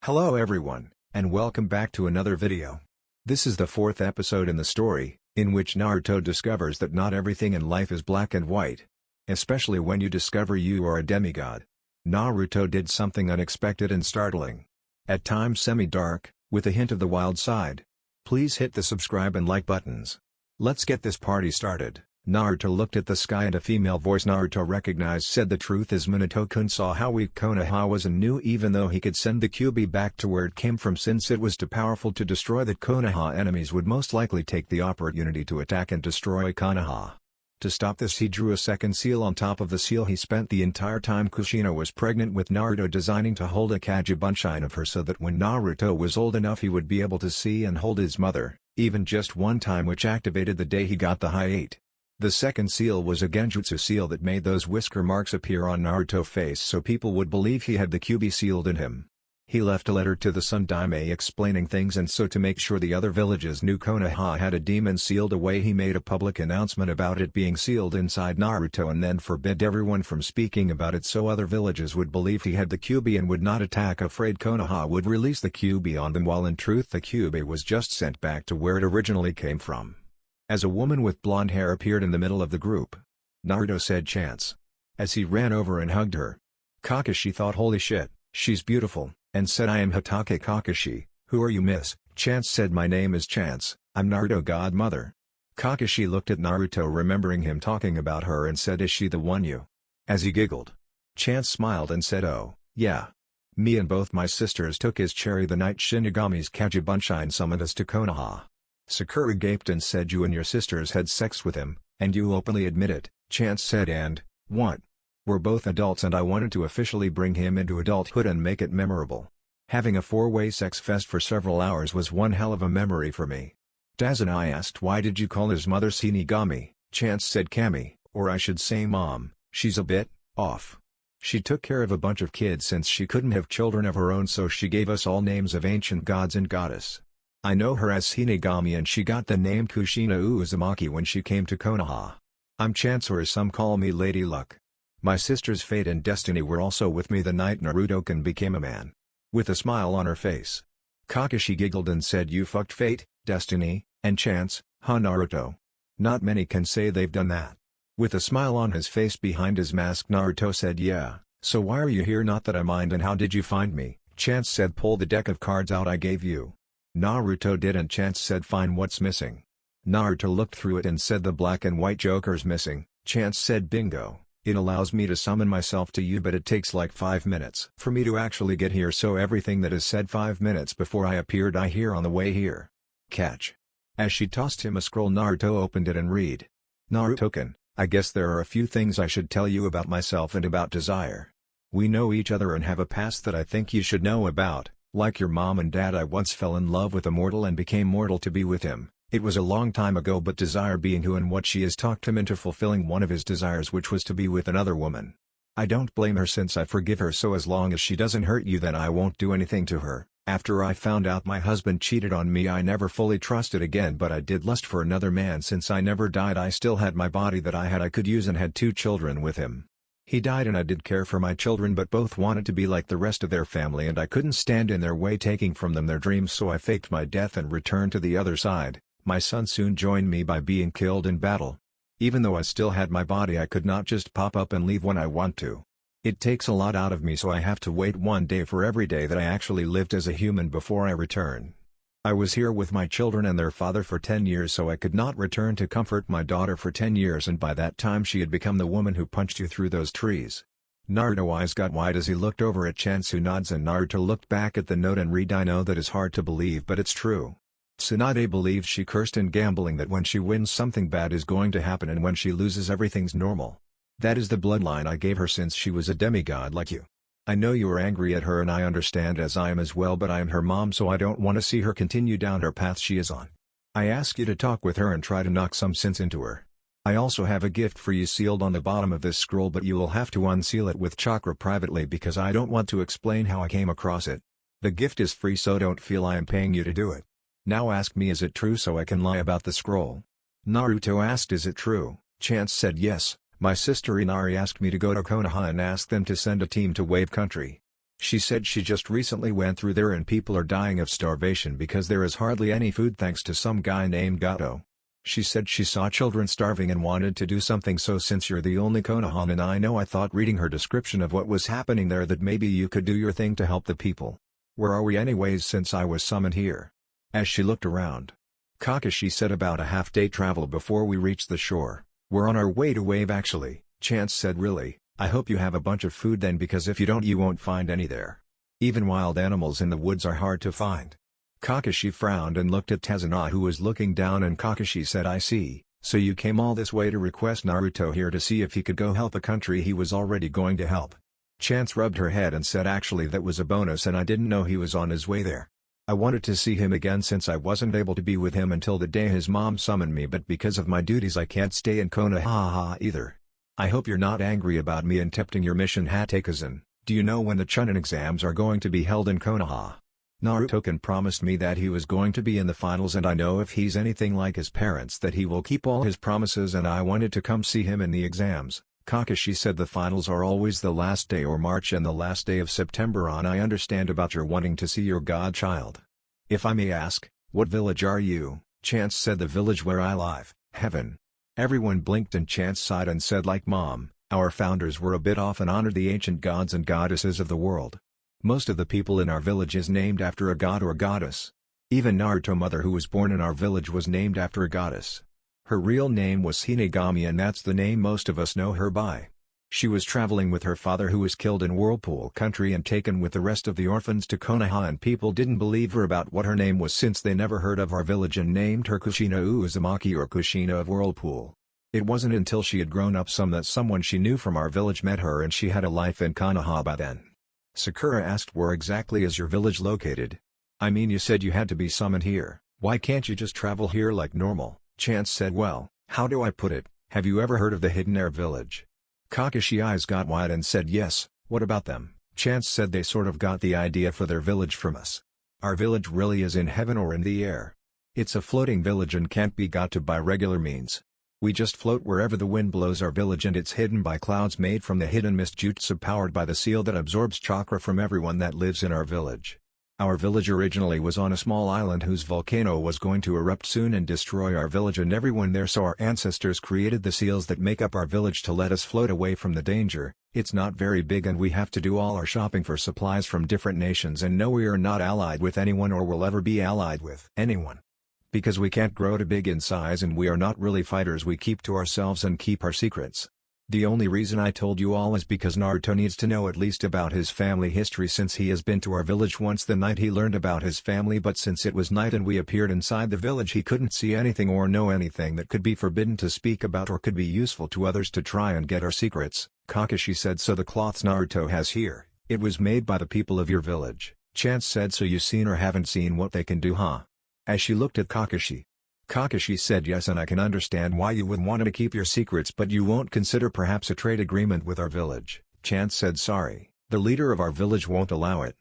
Hello everyone, and welcome back to another video. This is the fourth episode in the story, in which Naruto discovers that not everything in life is black and white. Especially when you discover you are a demigod. Naruto did something unexpected and startling. At times semi-dark, with a hint of the wild side. Please hit the subscribe and like buttons. Let's get this party started. Naruto looked at the sky and a female voice Naruto recognized said the truth is Minato-kun saw how weak Konoha was and knew even though he could send the Kyuubi back to where it came from since it was too powerful to destroy that Konoha enemies would most likely take the opportunity to attack and destroy Konoha. To stop this he drew a second seal on top of the seal he spent the entire time Kushina was pregnant with Naruto designing to hold a Kagebunshin of her so that when Naruto was old enough he would be able to see and hold his mother, even just one time which activated the day he got the high 8. The second seal was a genjutsu seal that made those whisker marks appear on Naruto's face so people would believe he had the Kyuubi sealed in him. He left a letter to the Sun Daime explaining things and so to make sure the other villages knew Konoha had a demon sealed away he made a public announcement about it being sealed inside Naruto and then forbid everyone from speaking about it so other villages would believe he had the Kyuubi and would not attack afraid Konoha would release the Kyuubi on them while in truth the Kyuubi was just sent back to where it originally came from. As a woman with blonde hair appeared in the middle of the group. Naruto said Chance. As he ran over and hugged her. Kakashi thought holy shit, she's beautiful, and said I am Hokage Kakashi, who are you miss? Chance said my name is Chance, I'm Naruto godmother. Kakashi looked at Naruto remembering him talking about her and said is she the one you? As he giggled. Chance smiled and said oh, yeah. Me and both my sisters took his cherry the night Shinigami's Kagebunshin summoned us to Konoha. Sakura gaped and said you and your sisters had sex with him, and you openly admit it, Chance said and, what? We're both adults and I wanted to officially bring him into adulthood and make it memorable. Having a four-way sex fest for several hours was one hell of a memory for me. Daz and I asked why did you call his mother Shinigami, Chance said Kami, or I should say mom, she's a bit, off. She took care of a bunch of kids since she couldn't have children of her own so she gave us all names of ancient gods and goddess. I know her as Shinigami and she got the name Kushina Uzumaki when she came to Konoha. I'm Chance or as some call me Lady Luck. My sisters Fate and Destiny were also with me the night Naruto-kun became a man. With a smile on her face. Kakashi giggled and said you fucked Fate, Destiny, and Chance, huh Naruto? Not many can say they've done that. With a smile on his face behind his mask Naruto said yeah, so why are you here not that I mind and how did you find me? Chance said pull the deck of cards out I gave you. Naruto did and Chance said fine what's missing? Naruto looked through it and said the black and white joker's missing, Chance said bingo, it allows me to summon myself to you but it takes like 5 minutes for me to actually get here so everything that is said 5 minutes before I appeared I hear on the way here. Catch. As she tossed him a scroll Naruto opened it and read. Naruto-kun, I guess there are a few things I should tell you about myself and about Desire. We know each other and have a past that I think you should know about. Like your mom and dad I once fell in love with a mortal and became mortal to be with him. It was a long time ago but Desire being who and what she is talked him into fulfilling one of his desires which was to be with another woman. I don't blame her since I forgive her so as long as she doesn't hurt you then I won't do anything to her. After I found out my husband cheated on me I never fully trusted again but I did lust for another man since I never died I still had my body that I could use and had 2 children with him. He died and I did care for my children but both wanted to be like the rest of their family and I couldn't stand in their way taking from them their dreams so I faked my death and returned to the other side. My son soon joined me by being killed in battle. Even though I still had my body I could not just pop up and leave when I want to. It takes a lot out of me so I have to wait 1 day for every day that I actually lived as a human before I return. I was here with my children and their father for 10 years so I could not return to comfort my daughter for 10 years and by that time she had become the woman who punched you through those trees. Naruto's eyes got wide as he looked over at Chance who nods and Naruto looked back at the note and read I know that is hard to believe but it's true. Tsunade believes she cursed in gambling that when she wins something bad is going to happen and when she loses everything's normal. That is the bloodline I gave her since she was a demigod like you. I know you are angry at her and I understand as I am as well but I am her mom so I don't want to see her continue down her path she is on. I ask you to talk with her and try to knock some sense into her. I also have a gift for you sealed on the bottom of this scroll but you will have to unseal it with chakra privately because I don't want to explain how I came across it. The gift is free so don't feel I am paying you to do it. Now ask me is it true so I can lie about the scroll. Naruto asked is it true, Chance said yes. My sister Inari asked me to go to Konoha and ask them to send a team to Wave Country. She said she just recently went through there and people are dying of starvation because there is hardly any food thanks to some guy named Gato. She said she saw children starving and wanted to do something, so since you're the only Konoha and I thought reading her description of what was happening there that maybe you could do your thing to help the people. Where are we anyways since I was summoned here? As she looked around, Kakashi said about a half-day travel before we reached the shore. We're on our way to Wave actually. Chance said really, I hope you have a bunch of food then because if you don't you won't find any there. Even wild animals in the woods are hard to find. Kakashi frowned and looked at Tazuna who was looking down and Kakashi said I see, so you came all this way to request Naruto here to see if he could go help a country he was already going to help. Chance rubbed her head and said actually that was a bonus and I didn't know he was on his way there. I wanted to see him again since I wasn't able to be with him until the day his mom summoned me, but because of my duties I can't stay in Konoha either. I hope you're not angry about me interrupting your mission. Hatekazan, do you know when the Chunin exams are going to be held in Konoha? Naruto-kun promised me that he was going to be in the finals and I know if he's anything like his parents that he will keep all his promises and I wanted to come see him in the exams. Kakashi said the finals are always the last day or March and the last day of September on. I understand about your wanting to see your godchild. If I may ask, what village are you? Chance said the village where I live, Heaven. Everyone blinked and Chance sighed and said like Mom, our founders were a bit off and honored the ancient gods and goddesses of the world. Most of the people in our village is named after a god or goddess. Even Naruto mother who was born in our village was named after a goddess. Her real name was Hinagami and that's the name most of us know her by. She was traveling with her father who was killed in Whirlpool Country and taken with the rest of the orphans to Konoha and people didn't believe her about what her name was since they never heard of our village and named her Kushina Uzumaki or Kushina of Whirlpool. It wasn't until she had grown up some that someone she knew from our village met her and she had a life in Konoha by then. Sakura asked where exactly is your village located? I mean you said you had to be summoned here, why can't you just travel here like normal? Chance said well, how do I put it, have you ever heard of the Hidden Air Village? Kakashi eyes got wide and said yes, what about them? Chance said they sort of got the idea for their village from us. Our village really is in heaven or in the air. It's a floating village and can't be got to by regular means. We just float wherever the wind blows. Our village and it's hidden by clouds made from the hidden mist jutsu powered by the seal that absorbs chakra from everyone that lives in our village. Our village originally was on a small island whose volcano was going to erupt soon and destroy our village and everyone there, so our ancestors created the seals that make up our village to let us float away from the danger. It's not very big and we have to do all our shopping for supplies from different nations and no, we are not allied with anyone or will ever be allied with anyone. Because we can't grow too big in size and we are not really fighters, we keep to ourselves and keep our secrets. The only reason I told you all is because Naruto needs to know at least about his family history since he has been to our village once the night he learned about his family, but since it was night and we appeared inside the village he couldn't see anything or know anything that could be forbidden to speak about or could be useful to others to try and get our secrets. Kakashi said so the cloths Naruto has here, it was made by the people of your village. Chance said so you seen or haven't seen what they can do huh? As she looked at Kakashi. Kakashi said yes and I can understand why you would want to keep your secrets but you won't consider perhaps a trade agreement with our village. Chance said sorry, the leader of our village won't allow it.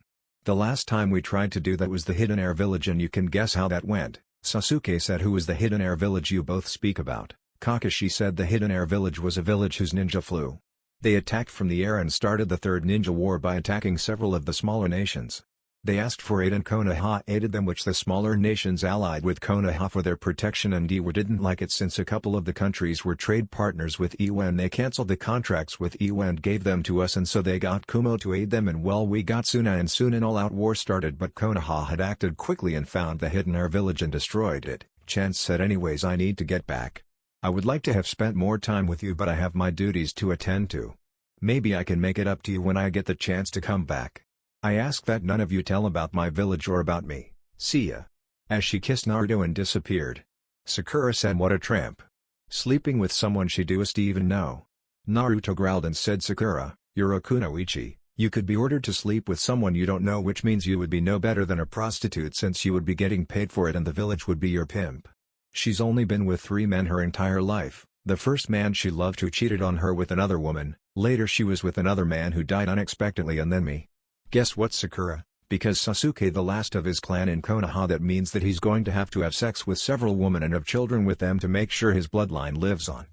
The last time we tried to do that was the Hidden Air Village and you can guess how that went. Sasuke said who is the Hidden Air Village you both speak about? Kakashi said the Hidden Air Village was a village whose ninja flew. They attacked from the air and started the Third Ninja War by attacking several of the smaller nations. They asked for aid and Konoha aided them, which the smaller nations allied with Konoha for their protection, and Iwa didn't like it since a couple of the countries were trade partners with Iwa and they cancelled the contracts with Iwa and gave them to us, and so they got Kumo to aid them and well we got Suna and soon an all-out war started, but Konoha had acted quickly and found the Hidden Air Village and destroyed it. Chance said anyways I need to get back. I would like to have spent more time with you but I have my duties to attend to. Maybe I can make it up to you when I get the chance to come back. I ask that none of you tell about my village or about me. See ya. As she kissed Naruto and disappeared. Sakura said what a tramp. Sleeping with someone she doesn't even know. Naruto growled and said Sakura, you're a kunoichi, you could be ordered to sleep with someone you don't know, which means you would be no better than a prostitute since you would be getting paid for it and the village would be your pimp. She's only been with 3 men her entire life. The first man she loved who cheated on her with another woman, later she was with another man who died unexpectedly, and then me. Guess what, Sakura? Because Sasuke the last of his clan in Konoha, that means that he's going to have sex with several women and have children with them to make sure his bloodline lives on.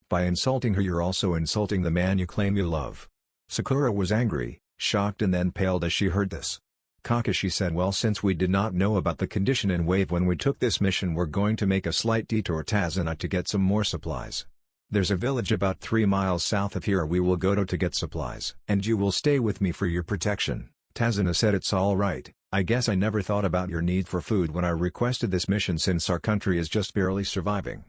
By insulting her you're also insulting the man you claim you love. Sakura was angry, shocked and then paled as she heard this. Kakashi said, well, since we did not know about the condition in Wave when we took this mission, we're going to make a slight detour Tazuna to get some more supplies. There's a village about 3 miles south of here we will go to get supplies. And you will stay with me for your protection. Tazuna said, it's alright, I guess I never thought about your need for food when I requested this mission since our country is just barely surviving.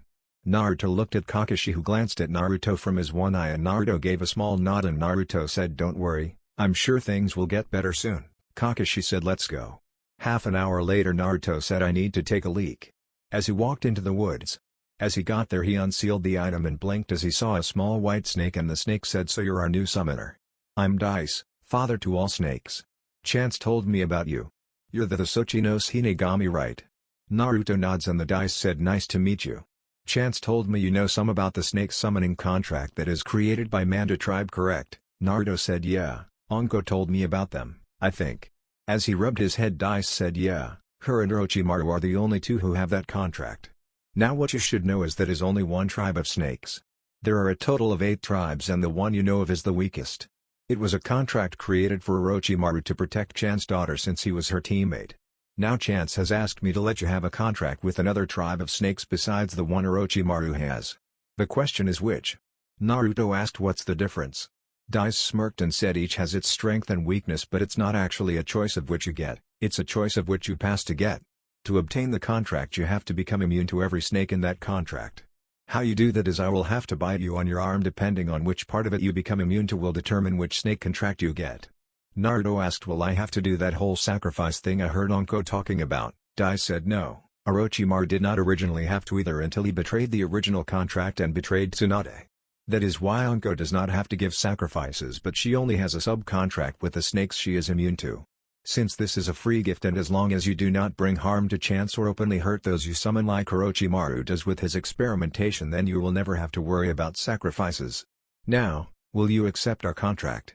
Naruto looked at Kakashi, who glanced at Naruto from his one eye, and Naruto gave a small nod and Naruto said, don't worry, I'm sure things will get better soon. Kakashi said, let's go. Half an hour later Naruto said, I need to take a leak. As he walked into the woods. As he got there he unsealed the item and blinked as he saw a small white snake, and the snake said, so you're our new summoner. I'm Dice, father to all snakes. Chance told me about you. You're the Sochi no Shinigami, right? Naruto nods and the Dice said, nice to meet you. Chance told me you know some about the snake summoning contract that is created by Manda tribe, correct? Naruto said, yeah, Anko told me about them, I think. As he rubbed his head, Dice said, yeah, her and Orochimaru are the only two who have that contract. Now what you should know is that is only one tribe of snakes. There are a total of 8 tribes and the one you know of is the weakest. It was a contract created for Orochimaru to protect Chan's daughter since he was her teammate. Now Chance has asked me to let you have a contract with another tribe of snakes besides the one Orochimaru has. The question is which? Naruto asked, what's the difference? Dice smirked and said, each has its strength and weakness, but it's not actually a choice of which you get, it's a choice of which you pass to get. To obtain the contract you have to become immune to every snake in that contract. How you do that is I will have to bite you on your arm. Depending on which part of it you become immune to will determine which snake contract you get. Naruto asked, will I have to do that whole sacrifice thing I heard Anko talking about? Dai said no, Orochimaru did not originally have to either until he betrayed the original contract and betrayed Tsunade. That is why Anko does not have to give sacrifices, but she only has a subcontract with the snakes she is immune to. Since this is a free gift and as long as you do not bring harm to Chance or openly hurt those you summon like Orochimaru does with his experimentation, then you will never have to worry about sacrifices. Now, will you accept our contract?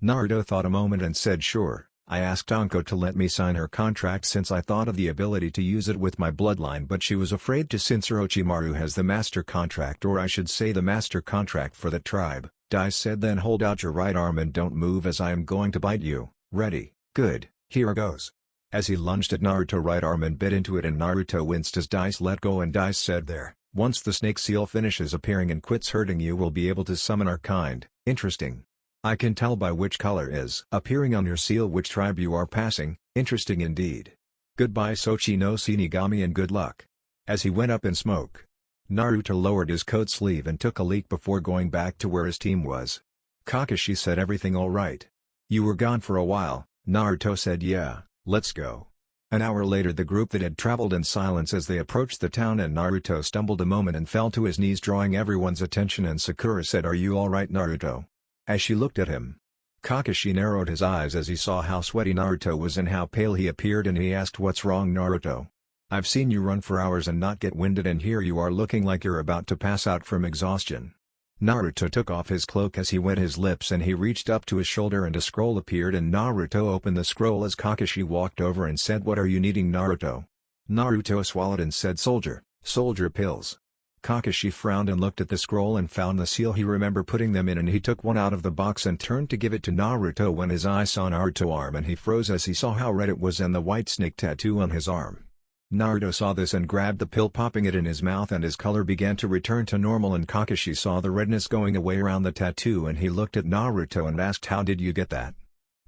Naruto thought a moment and said sure. I asked Anko to let me sign her contract since I thought of the ability to use it with my bloodline, but she was afraid to since Orochimaru has the master contract, or I should say the master contract for the tribe. Dai said, then hold out your right arm and don't move as I am going to bite you. Ready? Good. Here goes. As he lunged at Naruto's right arm and bit into it, and Naruto winced as Dice let go, and Dice said, there, once the snake seal finishes appearing and quits hurting you will be able to summon our kind. Interesting. I can tell by which color is appearing on your seal which tribe you are passing. Interesting indeed. Goodbye Sochi no Shinigami and good luck. As he went up in smoke, Naruto lowered his coat sleeve and took a leak before going back to where his team was. Kakashi said, everything alright? You were gone for a while. Naruto said, yeah, let's go. An hour later the group that had traveled in silence as they approached the town, and Naruto stumbled a moment and fell to his knees, drawing everyone's attention, and Sakura said, are you alright Naruto? As she looked at him. Kakashi narrowed his eyes as he saw how sweaty Naruto was and how pale he appeared, and he asked, what's wrong Naruto? I've seen you run for hours and not get winded, and here you are looking like you're about to pass out from exhaustion. Naruto took off his cloak as he wet his lips and he reached up to his shoulder and a scroll appeared, and Naruto opened the scroll as Kakashi walked over and said, what are you needing Naruto? Naruto swallowed and said, soldier pills. Kakashi frowned and looked at the scroll and found the seal he remembered putting them in, and he took one out of the box and turned to give it to Naruto when his eye saw Naruto's arm, and he froze as he saw how red it was and the white snake tattoo on his arm. Naruto saw this and grabbed the pill, popping it in his mouth, and his color began to return to normal, and Kakashi saw the redness going away around the tattoo, and he looked at Naruto and asked, how did you get that?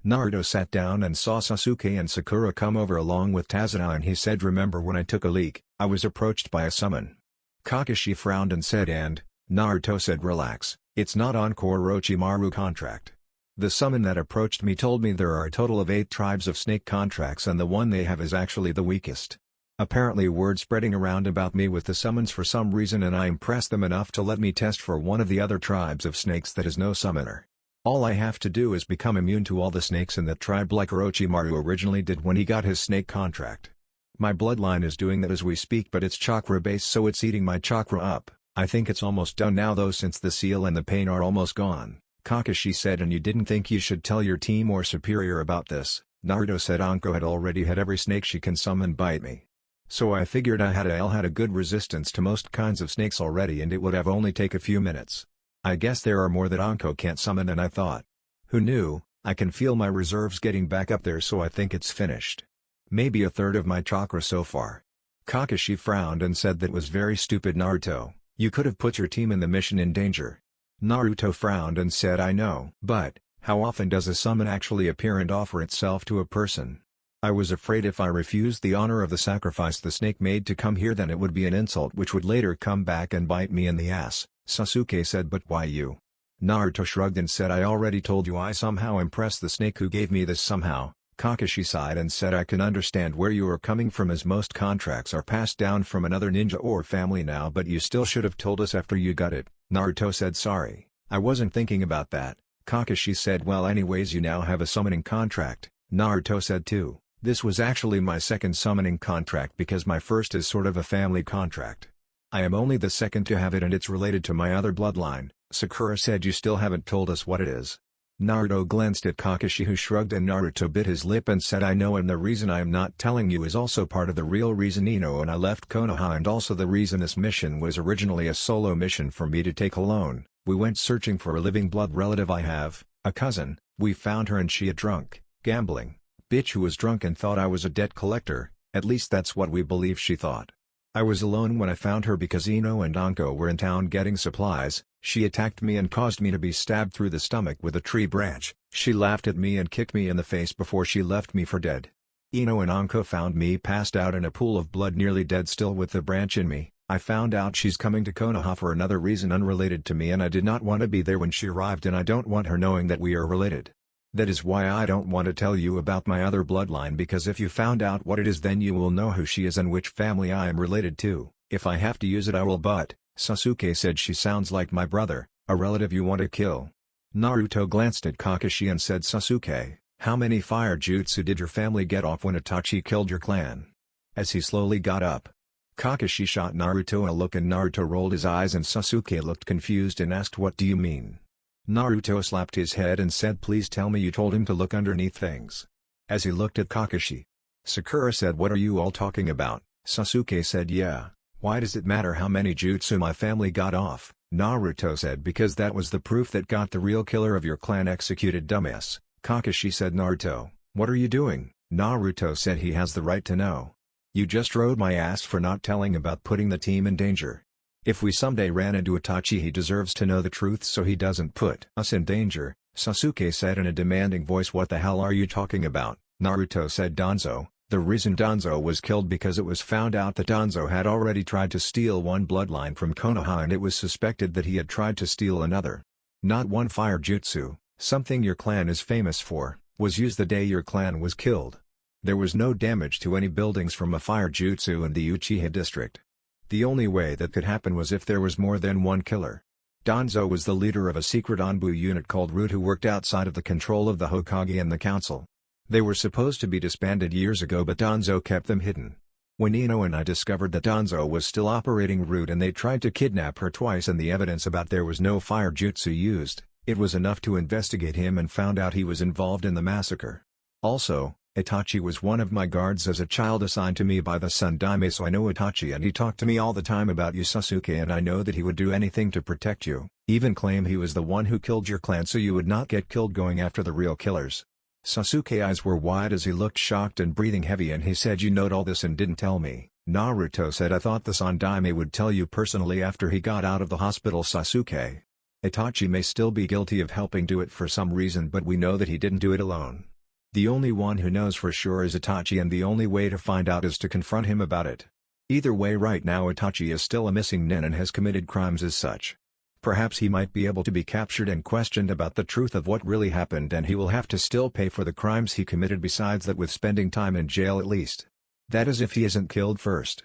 Naruto sat down and saw Sasuke and Sakura come over along with Tazuna, and he said, remember when I took a leak, I was approached by a summon. Kakashi frowned and said, and? Naruto said, relax, it's not Encore Orochimaru contract. The summon that approached me told me there are a total of 8 tribes of snake contracts and the one they have is actually the weakest. Apparently word spreading around about me with the summons for some reason, and I impressed them enough to let me test for one of the other tribes of snakes that is no summoner. All I have to do is become immune to all the snakes in that tribe like Orochimaru originally did when he got his snake contract. My bloodline is doing that as we speak, but it's chakra based, so it's eating my chakra up. I think it's almost done now though, since the seal and the pain are almost gone. Kakashi said, and you didn't think you should tell your team or superior about this? Naruto said, Anko had already had every snake she can summon bite me. So I figured I had a good resistance to most kinds of snakes already, and it would have only take a few minutes. I guess there are more that Anko can't summon, and I thought. Who knew? I can feel my reserves getting back up there, so I think it's finished. Maybe a third of my chakra so far." Kakashi frowned and said that was very stupid, Naruto. You could have put your team in the mission in danger. Naruto frowned and said, I know. But, how often does a summon actually appear and offer itself to a person? I was afraid if I refused the honor of the sacrifice the snake made to come here, then it would be an insult which would later come back and bite me in the ass, Sasuke said. But why you? Naruto shrugged and said, I already told you I somehow impressed the snake who gave me this somehow. Kakashi sighed and said, I can understand where you are coming from, as most contracts are passed down from another ninja or family now, but you still should have told us after you got it. Naruto said, sorry, I wasn't thinking about that. Kakashi said, well, anyways, you now have a summoning contract. Naruto said too, this was actually my second summoning contract because my first is sort of a family contract. I am only the second to have it and it's related to my other bloodline. Sakura said, you still haven't told us what it is. Naruto glanced at Kakashi, who shrugged, and Naruto bit his lip and said, I know, and the reason I am not telling you is also part of the real reason Ino and I left Konoha, and also the reason this mission was originally a solo mission for me to take alone. We went searching for a living blood relative I have, a cousin. We found her and she a drunk, gambling bitch who was drunk and thought I was a debt collector, at least that's what we believe she thought. I was alone when I found her because Ino and Anko were in town getting supplies. She attacked me and caused me to be stabbed through the stomach with a tree branch. She laughed at me and kicked me in the face before she left me for dead. Ino and Anko found me passed out in a pool of blood, nearly dead, still with the branch in me. I found out she's coming to Konoha for another reason unrelated to me, and I did not want to be there when she arrived, and I don't want her knowing that we are related. That is why I don't want to tell you about my other bloodline, because if you found out what it is, then you will know who she is and which family I am related to. If I have to use it, I will, but Sasuke said she sounds like my brother, a relative you want to kill. Naruto glanced at Kakashi and said, Sasuke, how many fire jutsu did your family get off when Itachi killed your clan? As he slowly got up, Kakashi shot Naruto a look, and Naruto rolled his eyes and Sasuke looked confused and asked, what do you mean? Naruto slapped his head and said, please tell me you told him to look underneath things. As he looked at Kakashi, Sakura said, what are you all talking about? Sasuke said, yeah, why does it matter how many jutsu my family got off? Naruto said, because that was the proof that got the real killer of your clan executed, dumbass. Kakashi said, Naruto, what are you doing? Naruto said, he has the right to know. You just rode my ass for not telling about putting the team in danger. If we someday ran into Itachi, he deserves to know the truth so he doesn't put us in danger. Sasuke said in a demanding voice, what the hell are you talking about? Naruto said, Danzo. The reason Danzo was killed because it was found out that Danzo had already tried to steal one bloodline from Konoha, and it was suspected that he had tried to steal another. Not one fire jutsu, something your clan is famous for, was used the day your clan was killed. There was no damage to any buildings from a fire jutsu in the Uchiha district. The only way that could happen was if there was more than one killer. Danzo was the leader of a secret Anbu unit called Root who worked outside of the control of the Hokage and the council. They were supposed to be disbanded years ago, but Danzo kept them hidden. When Ino and I discovered that Danzo was still operating Root and they tried to kidnap her twice and the evidence about there was no fire jutsu used, it was enough to investigate him and found out he was involved in the massacre. Also, Itachi was one of my guards as a child assigned to me by the Sun Daime, so I know Itachi and he talked to me all the time about you, Sasuke, and I know that he would do anything to protect you, even claim he was the one who killed your clan so you would not get killed going after the real killers. Sasuke's eyes were wide as he looked shocked and breathing heavy, and he said, you knowed all this and didn't tell me. Naruto said, I thought the Sun Daime would tell you personally after he got out of the hospital. Sasuke. Itachi may still be guilty of helping do it for some reason, but we know that he didn't do it alone. The only one who knows for sure is Itachi, and the only way to find out is to confront him about it. Either way, right now Itachi is still a missing nin and has committed crimes as such. Perhaps he might be able to be captured and questioned about the truth of what really happened, and he will have to still pay for the crimes he committed, besides that with spending time in jail at least. That is if he isn't killed first.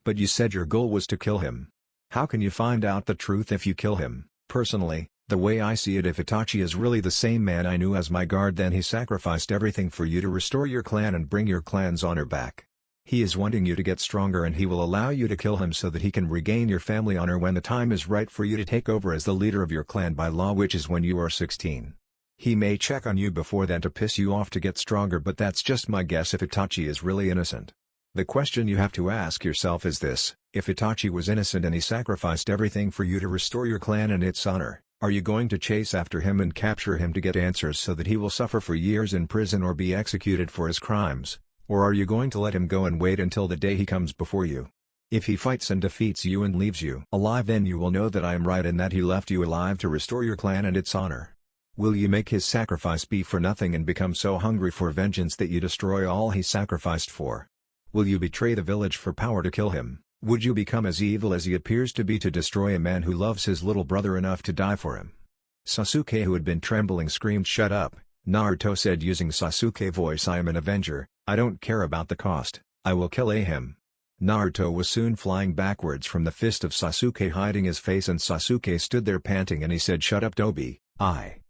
But you said your goal was to kill him. How can you find out the truth if you kill him? Personally, the way I see it, if Itachi is really the same man I knew as my guard, then he sacrificed everything for you to restore your clan and bring your clan's honor back. He is wanting you to get stronger, and he will allow you to kill him so that he can regain your family honor when the time is right for you to take over as the leader of your clan by law, which is when you are 16. He may check on you before then to piss you off to get stronger, but that's just my guess if Itachi is really innocent. The question you have to ask yourself is this: if Itachi was innocent and he sacrificed everything for you to restore your clan and its honor, Are you going to chase after him and capture him to get answers so that he will suffer for years in prison or be executed for his crimes? Or are you going to let him go and wait until the day he comes before you? If he fights and defeats you and leaves you alive, then you will know that I am right and that he left you alive to restore your clan and its honor. Will you make his sacrifice be for nothing and become so hungry for vengeance that you destroy all he sacrificed for? Will you betray the village for power to kill him? Would you become as evil as he appears to be to destroy a man who loves his little brother enough to die for him? Sasuke, who had been trembling, screamed, "Shut up!" Naruto said using Sasuke voice, "I am an avenger, I don't care about the cost, I will kill him." Naruto was soon flying backwards from the fist of Sasuke, hiding his face, and Sasuke stood there panting and he said, "Shut up, Dobi, I.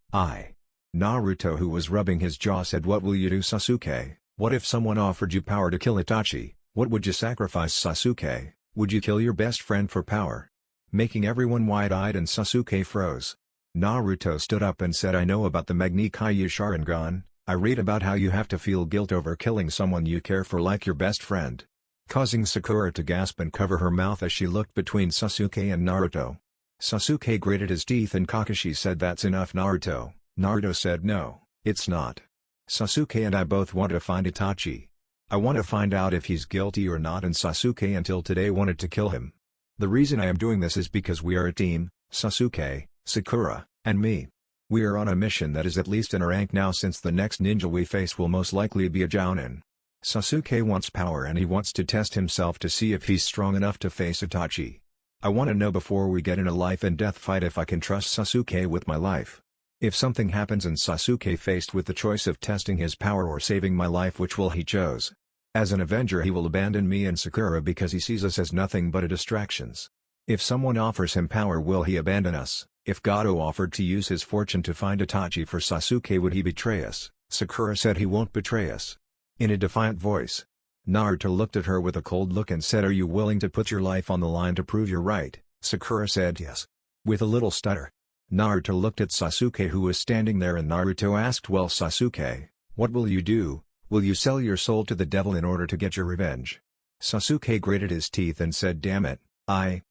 Naruto, who was rubbing his jaw, said, "What will you do, Sasuke? What if someone offered you power to kill Itachi? What would you sacrifice, Sasuke? Would you kill your best friend for power?" Making everyone wide-eyed, and Sasuke froze. Naruto stood up and said, "I know about the Namikaze Sharingan. I read about how you have to feel guilt over killing someone you care for like your best friend." Causing Sakura to gasp and cover her mouth as she looked between Sasuke and Naruto. Sasuke gritted his teeth and Kakashi said, "That's enough, Naruto." Naruto said, "No, it's not. Sasuke and I both want to find Itachi. I want to find out if he's guilty or not, and Sasuke until today wanted to kill him. The reason I am doing this is because we are a team, Sasuke, Sakura, and me. We are on a mission that is at least in a rank now, since the next ninja we face will most likely be a Jounin. Sasuke wants power and he wants to test himself to see if he's strong enough to face Itachi. I want to know before we get in a life and death fight if I can trust Sasuke with my life. If something happens and Sasuke faced with the choice of testing his power or saving my life, which will he choose? As an avenger he will abandon me and Sakura because he sees us as nothing but a distractions. If someone offers him power, will he abandon us? If Gato offered to use his fortune to find Itachi for Sasuke, would he betray us? Sakura said he won't betray us." In a defiant voice. Naruto looked at her with a cold look and said, "Are you willing to put your life on the line to prove you're right?" Sakura said yes. With a little stutter. Naruto looked at Sasuke, who was standing there, and Naruto asked, "Well, Sasuke, what will you do? Will you sell your soul to the devil in order to get your revenge?" Sasuke gritted his teeth and said, "Damn it, I.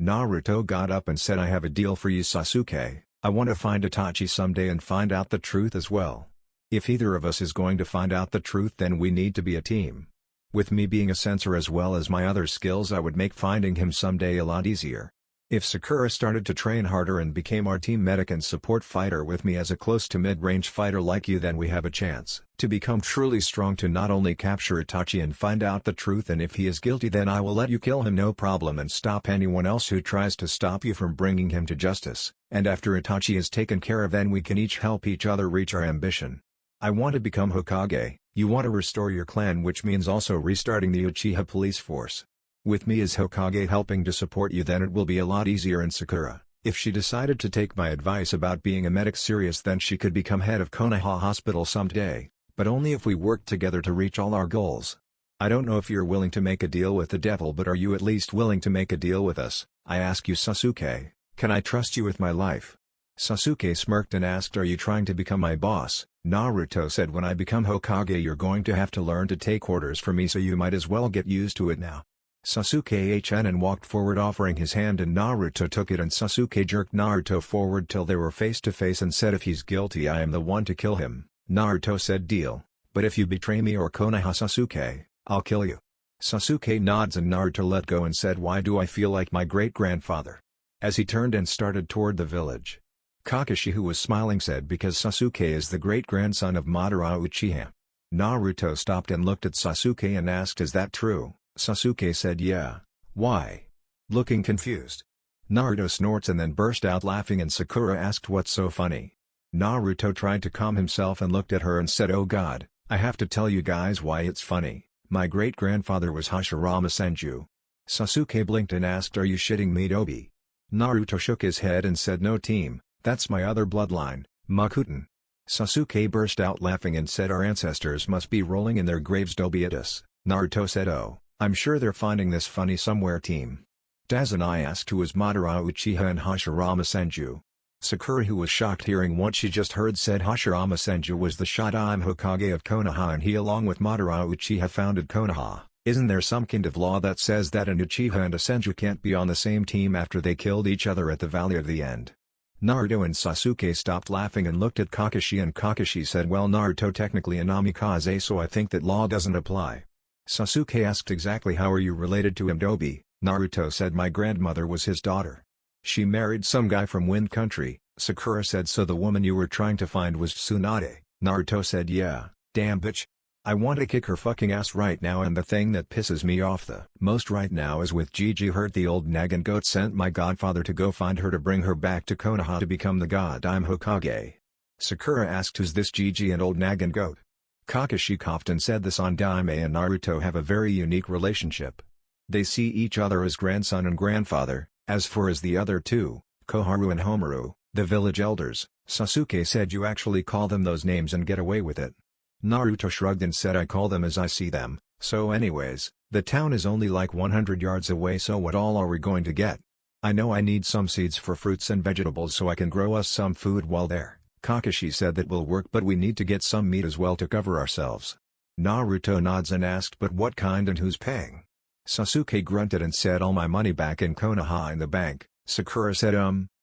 Naruto got up and said, "I have a deal for you, Sasuke. I want to find Itachi someday and find out the truth as well. If either of us is going to find out the truth, then we need to be a team. With me being a censor as well as my other skills, I would make finding him someday a lot easier. If Sakura started to train harder and became our team medic and support fighter with me as a close to mid-range fighter like you, then we have a chance to become truly strong to not only capture Itachi and find out the truth, and if he is guilty, then I will let you kill him no problem and stop anyone else who tries to stop you from bringing him to justice, and after Itachi is taken care of, then we can each help each other reach our ambition. I want to become Hokage, you want to restore your clan, which means also restarting the Uchiha police force. With me as Hokage helping to support you, then it will be a lot easier." And Sakura, if she decided to take my advice about being a medic serious, then she could become head of Konoha Hospital someday, but only if we work together to reach all our goals. I don't know if you're willing to make a deal with the devil, but are you at least willing to make a deal with us? I ask you, Sasuke, can I trust you with my life? Sasuke smirked and asked, "Are you trying to become my boss?" Naruto said, "When I become Hokage, you're going to have to learn to take orders from me, so you might as well get used to it now." Sasuke HN and walked forward offering his hand, and Naruto took it, and Sasuke jerked Naruto forward till they were face to face and said, "If he's guilty, I am the one to kill him." Naruto said, "Deal, but if you betray me or Konoha, Sasuke, I'll kill you." Sasuke nods and Naruto let go and said, "Why do I feel like my great-grandfather?" As he turned and started toward the village. Kakashi, who was smiling, said, "Because Sasuke is the great-grandson of Madara Uchiha." Naruto stopped and looked at Sasuke and asked, "Is that true?" Sasuke said, "Yeah." "Why?" Looking confused. Naruto snorts and then burst out laughing, and Sakura asked, "What's so funny?" Naruto tried to calm himself and looked at her and said, "Oh God, I have to tell you guys why it's funny. My great-grandfather was Hashirama Senju." Sasuke blinked and asked, "Are you shitting me, Dobi?" Naruto shook his head and said, "No team, that's my other bloodline, Makuten." Sasuke burst out laughing and said, "Our ancestors must be rolling in their graves, Dobietus." Naruto said, "Oh, I'm sure they're finding this funny somewhere, team." Dazunai asked, "Who was Madara Uchiha and Hashirama Senju?" Sakura, who was shocked hearing what she just heard, said, "Hashirama Senju was the Shodaime Hokage of Konoha, and he along with Madara Uchiha founded Konoha. Isn't there some kind of law that says that an Uchiha and a Senju can't be on the same team after they killed each other at the Valley of the End?" Naruto and Sasuke stopped laughing and looked at Kakashi, and Kakashi said, well, Naruto technically a Namikaze, so I think that law doesn't apply. Sasuke asked exactly how are you related to him, Dobi. Naruto said my grandmother was his daughter. She married some guy from Wind Country. Sakura said so the woman you were trying to find was Tsunade. Naruto said yeah, damn bitch. I want to kick her fucking ass right now, and the thing that pisses me off the most right now is with Gigi hurt the old nag and goat sent my godfather to go find her to bring her back to Konoha to become the god I'm Hokage. Sakura asked who's this Gigi and old nag and goat. Kakashi coughed and said the Sandaime and Naruto have a very unique relationship. They see each other as grandson and grandfather. As for the other two, Koharu and Homaru, the village elders, Sasuke said you actually call them those names and get away with it. Naruto shrugged and said I call them as I see them, so anyways, the town is only like 100 yards away, so what all are we going to get? I know I need some seeds for fruits and vegetables so I can grow us some food while there. Kakashi said that will work, but we need to get some meat as well to cover ourselves. Naruto nods and asked but what kind and who's paying? Sasuke grunted and said all my money back in Konoha in the bank. Sakura said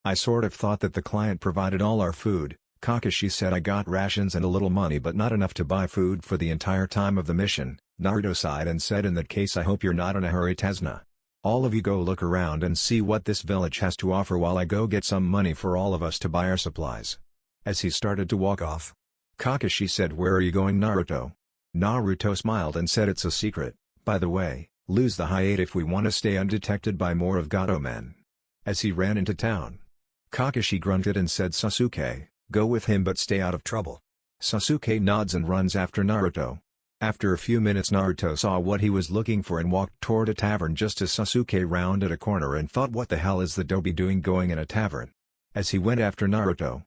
I sort of thought that the client provided all our food. Kakashi said I got rations and a little money but not enough to buy food for the entire time of the mission. Naruto sighed and said in that case I hope you're not in a hurry, Tezna. All of you go look around and see what this village has to offer while I go get some money for all of us to buy our supplies. As he started to walk off, Kakashi said where are you going, Naruto? Naruto smiled and said it's a secret. By the way, lose the high 8 if we want to stay undetected by more of Gato men. As he ran into town, Kakashi grunted and said Sasuke, go with him but stay out of trouble. Sasuke nods and runs after Naruto. After a few minutes Naruto saw what he was looking for and walked toward a tavern just as Sasuke rounded a corner and thought what the hell is the Dobi doing going in a tavern? As he went after Naruto,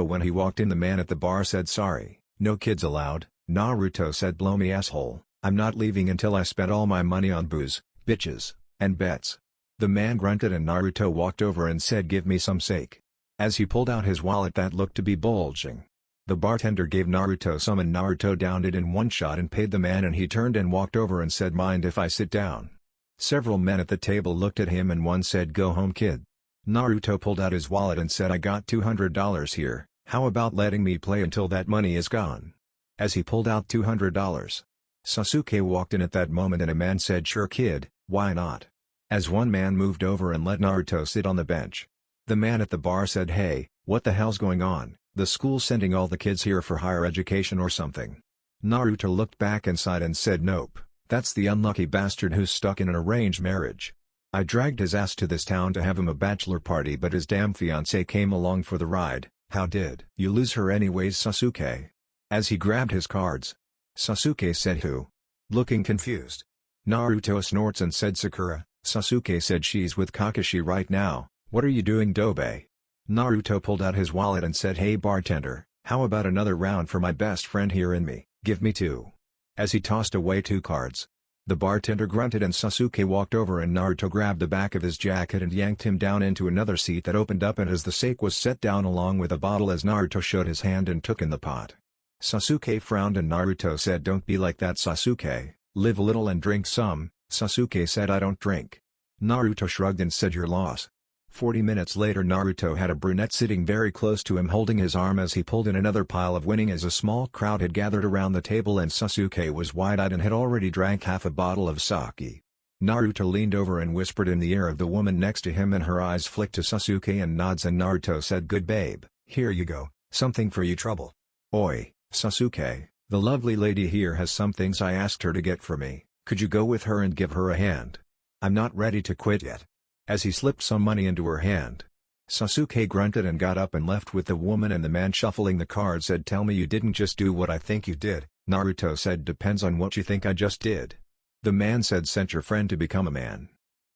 when he walked in the man at the bar said sorry, no kids allowed. Naruto said blow me asshole, I'm not leaving until I spent all my money on booze, bitches, and bets. The man grunted and Naruto walked over and said give me some sake. As he pulled out his wallet that looked to be bulging, the bartender gave Naruto some and Naruto downed it in one shot and paid the man, and he turned and walked over and said mind if I sit down? Several men at the table looked at him and one said go home kid. Naruto pulled out his wallet and said I got $200 here, how about letting me play until that money is gone? As he pulled out $200, Sasuke walked in at that moment and a man said sure kid, why not? As one man moved over and let Naruto sit on the bench. The man at the bar said hey, what the hell's going on, the school's sending all the kids here for higher education or something? Naruto looked back and sighed and said nope, that's the unlucky bastard who's stuck in an arranged marriage. I dragged his ass to this town to have him a bachelor party but his damn fiancé came along for the ride. How did you lose her anyways, Sasuke? As he grabbed his cards, Sasuke said who? Looking confused. Naruto snorts and said Sakura. Sasuke said she's with Kakashi right now. What are you doing, Dobe? Naruto pulled out his wallet and said hey bartender, how about another round for my best friend here in me, give me 2. As he tossed away 2 cards, the bartender grunted and Sasuke walked over and Naruto grabbed the back of his jacket and yanked him down into another seat that opened up, and as the sake was set down along with a bottle as Naruto showed his hand and took in the pot. Sasuke frowned and Naruto said don't be like that Sasuke, live a little and drink some. Sasuke said I don't drink. Naruto shrugged and said your loss. 40 minutes later Naruto had a brunette sitting very close to him holding his arm as he pulled in another pile of winning as a small crowd had gathered around the table and Sasuke was wide-eyed and had already drank half a bottle of sake. Naruto leaned over and whispered in the ear of the woman next to him and her eyes flicked to Sasuke and nods and Naruto said good babe, here you go, something for you trouble. Oi, Sasuke, the lovely lady here has some things I asked her to get for me, could you go with her and give her a hand? I'm not ready to quit yet. As he slipped some money into her hand, Sasuke grunted and got up and left with the woman, and the man shuffling the cards said tell me you didn't just do what I think you did. Naruto said depends on what you think I just did. The man said sent your friend to become a man.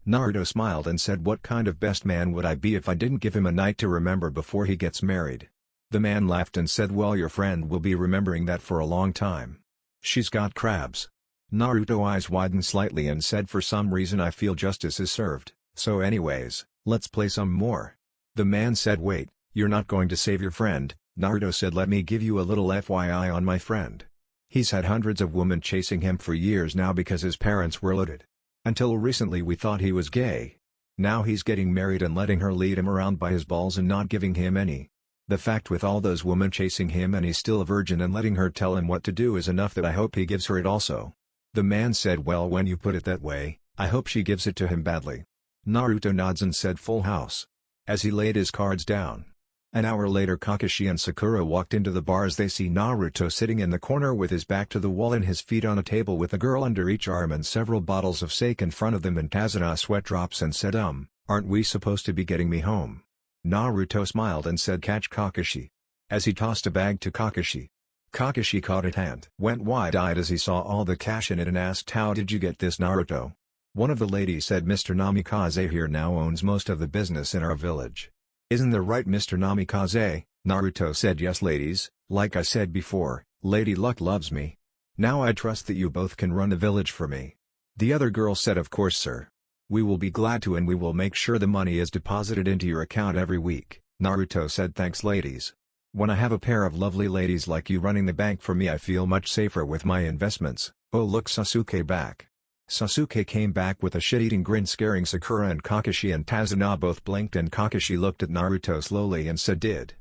Naruto smiled and said what kind of best man would I be if I didn't give him a night to remember before he gets married? The man laughed and said well your friend will be remembering that for a long time. She's got crabs. Naruto eyes widened slightly and said for some reason I feel justice is served. So anyways, let's play some more. The man said wait, you're not going to save your friend. Naruto said let me give you a little FYI on my friend. He's had hundreds of women chasing him for years now because his parents were loaded. Until recently we thought he was gay. Now he's getting married and letting her lead him around by his balls and not giving him any. The fact with all those women chasing him and he's still a virgin and letting her tell him what to do is enough that I hope he gives her it also. The man said, well, when you put it that way, I hope she gives it to him badly. Naruto nods and said full house. As he laid his cards down. An hour later, Kakashi and Sakura walked into the bar as they see Naruto sitting in the corner with his back to the wall and his feet on a table with a girl under each arm and several bottles of sake in front of them, and Kazuna sweat drops and said aren't we supposed to be getting me home? Naruto smiled and said catch Kakashi. As he tossed a bag to Kakashi. Kakashi caught it and went wide-eyed as he saw all the cash in it and asked, how did you get this, Naruto? One of the ladies said, Mr. Namikaze here now owns most of the business in our village. Isn't that right, Mr. Namikaze? Naruto said, yes ladies, like I said before, Lady Luck loves me. Now I trust that you both can run the village for me. The other girl said, of course sir. We will be glad to, and we will make sure the money is deposited into your account every week. Naruto said, thanks ladies. When I have a pair of lovely ladies like you running the bank for me, I feel much safer with my investments. Oh look, Sasuke back. Sasuke came back with a shit-eating grin, scaring Sakura and Kakashi, and Kazuna both blinked and Kakashi looked at Naruto slowly and said, did.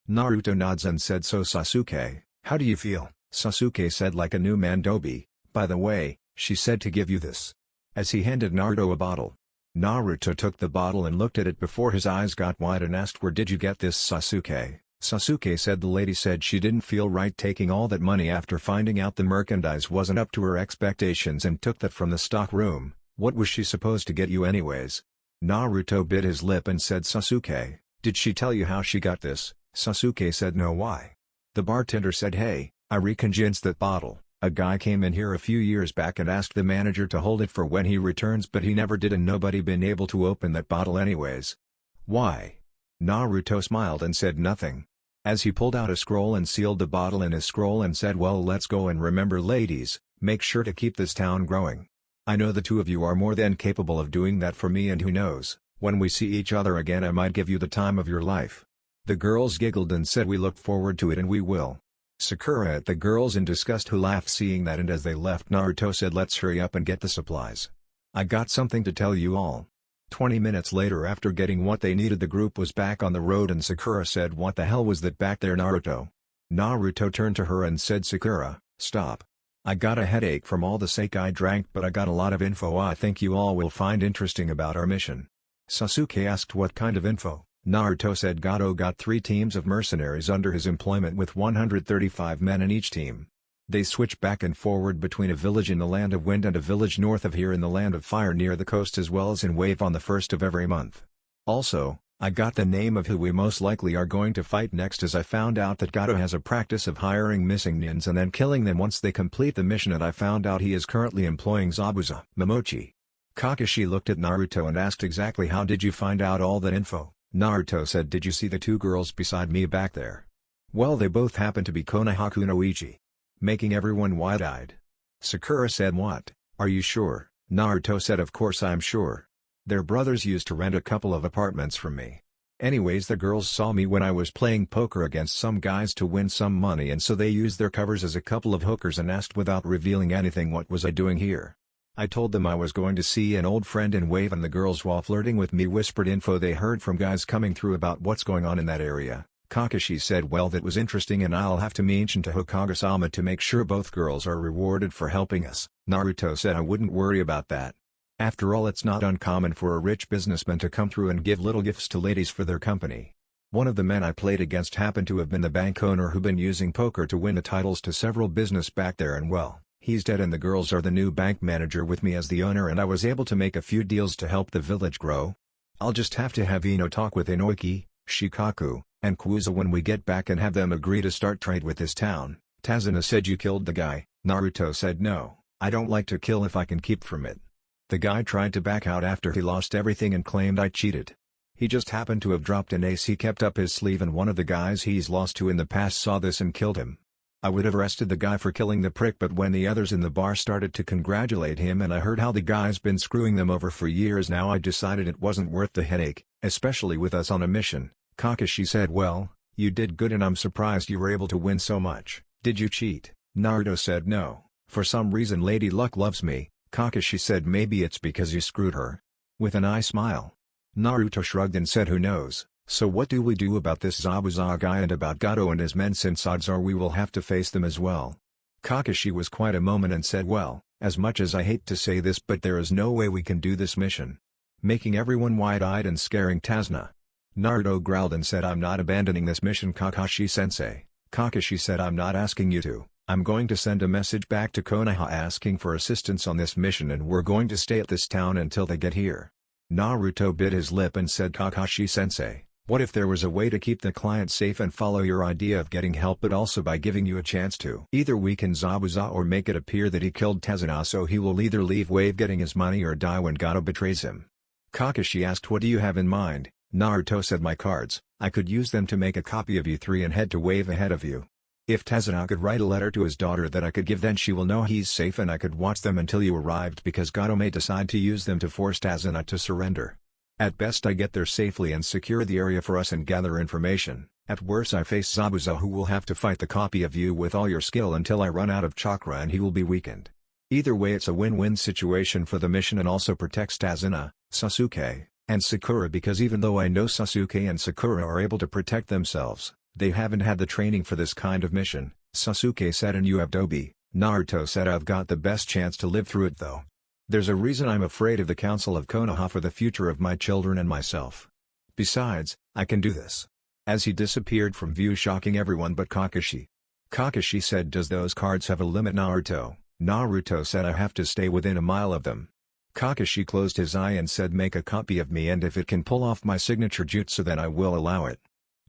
Naruto nods and said, so Sasuke, how do you feel? Sasuke said, like a new Mandobi. By the way, she said to give you this. As he handed Naruto a bottle. Naruto took the bottle and looked at it before his eyes got wide and asked, where did you get this, Sasuke? Sasuke said the lady said she didn't feel right taking all that money after finding out the merchandise wasn't up to her expectations and took that from the stock room. What was she supposed to get you anyways? Naruto bit his lip and said, Sasuke, did she tell you how she got this? Sasuke said, no, why? The bartender said, hey, I reconvinced that bottle. A guy came in here a few years back and asked the manager to hold it for when he returns, but he never did and nobody been able to open that bottle anyways. Why? Naruto smiled and said nothing. As he pulled out a scroll and sealed the bottle in his scroll and said, well, let's go, and remember ladies, make sure to keep this town growing. I know the two of you are more than capable of doing that for me, and who knows, when we see each other again I might give you the time of your life. The girls giggled and said we look forward to it and we will. Sakura at the girls in disgust who laughed seeing that, and as they left Naruto said, let's hurry up and get the supplies. I got something to tell you all. 20 minutes later, after getting what they needed, the group was back on the road and Sakura said, what the hell was that back there, Naruto? Naruto turned to her and said, Sakura, stop. I got a headache from all the sake I drank, but I got a lot of info I think you all will find interesting about our mission. Sasuke asked, what kind of info? Naruto said, Gato got 3 teams of mercenaries under his employment with 135 men in each team. They switch back and forward between a village in the Land of Wind and a village north of here in the Land of Fire near the coast, as well as in Wave on the 1st of every month. Also, I got the name of who we most likely are going to fight next, as I found out that Gato has a practice of hiring missing nins and then killing them once they complete the mission, and I found out he is currently employing Zabuza. Momochi. Kakashi looked at Naruto and asked, exactly how did you find out all that info? Naruto said, did you see the 2 girls beside me back there? Well, they both happen to be Konoha Kunoichi. Making everyone wide-eyed. Sakura said, what, are you sure? Naruto said, of course I'm sure. Their brothers used to rent a couple of apartments from me. Anyways, the girls saw me when I was playing poker against some guys to win some money, and so they used their covers as a couple of hookers and asked without revealing anything what was I doing here. I told them I was going to see an old friend in Wave, and the girls, while flirting with me, whispered info they heard from guys coming through about what's going on in that area. Kakashi said, well, that was interesting, and I'll have to mention to Hokage-sama to make sure both girls are rewarded for helping us. Naruto said, I wouldn't worry about that. After all, it's not uncommon for a rich businessman to come through and give little gifts to ladies for their company. One of the men I played against happened to have been the bank owner who been using poker to win the titles to several business back there, and well, he's dead and the girls are the new bank manager with me as the owner, and I was able to make a few deals to help the village grow. I'll just have to have Ino talk with Inoki, Shikaku, and Kuuza when we get back and have them agree to start trade with this town. Kazuna said, you killed the guy. Naruto said, no, I don't like to kill if I can keep from it. The guy tried to back out after he lost everything and claimed I cheated. He just happened to have dropped an ace he kept up his sleeve, and one of the guys he's lost to in the past saw this and killed him. I would have arrested the guy for killing the prick, but when the others in the bar started to congratulate him and I heard how the guy's been screwing them over for years now, I decided it wasn't worth the headache, especially with us on a mission. Kakashi said, well, you did good and I'm surprised you were able to win so much. Did you cheat? Naruto said, no, for some reason Lady Luck loves me. Kakashi said, maybe it's because you screwed her. With an eye smile. Naruto shrugged and said who knows, so what do we do about this Zabuza guy and about Gato and his men, since odds are we will have to face them as well. Kakashi was quiet a moment and said, well, as much as I hate to say this but there is no way we can do this mission. Making everyone wide-eyed and scaring Tazuna. Naruto growled and said, I'm not abandoning this mission, Kakashi-sensei. Kakashi said, I'm not asking you to. I'm going to send a message back to Konoha asking for assistance on this mission and we're going to stay at this town until they get here. Naruto bit his lip and said, Kakashi-sensei, what if there was a way to keep the client safe and follow your idea of getting help but also by giving you a chance to either weaken Zabuza or make it appear that he killed Tazuna so he will either leave Wave getting his money or die when Gato betrays him? Kakashi asked, what do you have in mind? Naruto said, my cards. I could use them to make a copy of you three and head to Wave ahead of you. If Tazuna could write a letter to his daughter that I could give, then she will know he's safe and I could watch them until you arrived because Gato may decide to use them to force Tazuna to surrender. At best I get there safely and secure the area for us and gather information. At worst I face Zabuza who will have to fight the copy of you with all your skill until I run out of chakra and he will be weakened. Either way it's a win-win situation for the mission and also protects Tazuna, Sasuke, and Sakura because even though I know Sasuke and Sakura are able to protect themselves, they haven't had the training for this kind of mission. Sasuke said, and you have Dobi. Naruto said, I've got the best chance to live through it though. There's a reason I'm afraid of the Council of Konoha for the future of my children and myself. Besides, I can do this. As he disappeared from view, shocking everyone but Kakashi. Kakashi said, does those cards have a limit, Naruto? Naruto said, I have to stay within a mile of them. Kakashi closed his eye and said, make a copy of me and if it can pull off my signature jutsu then I will allow it.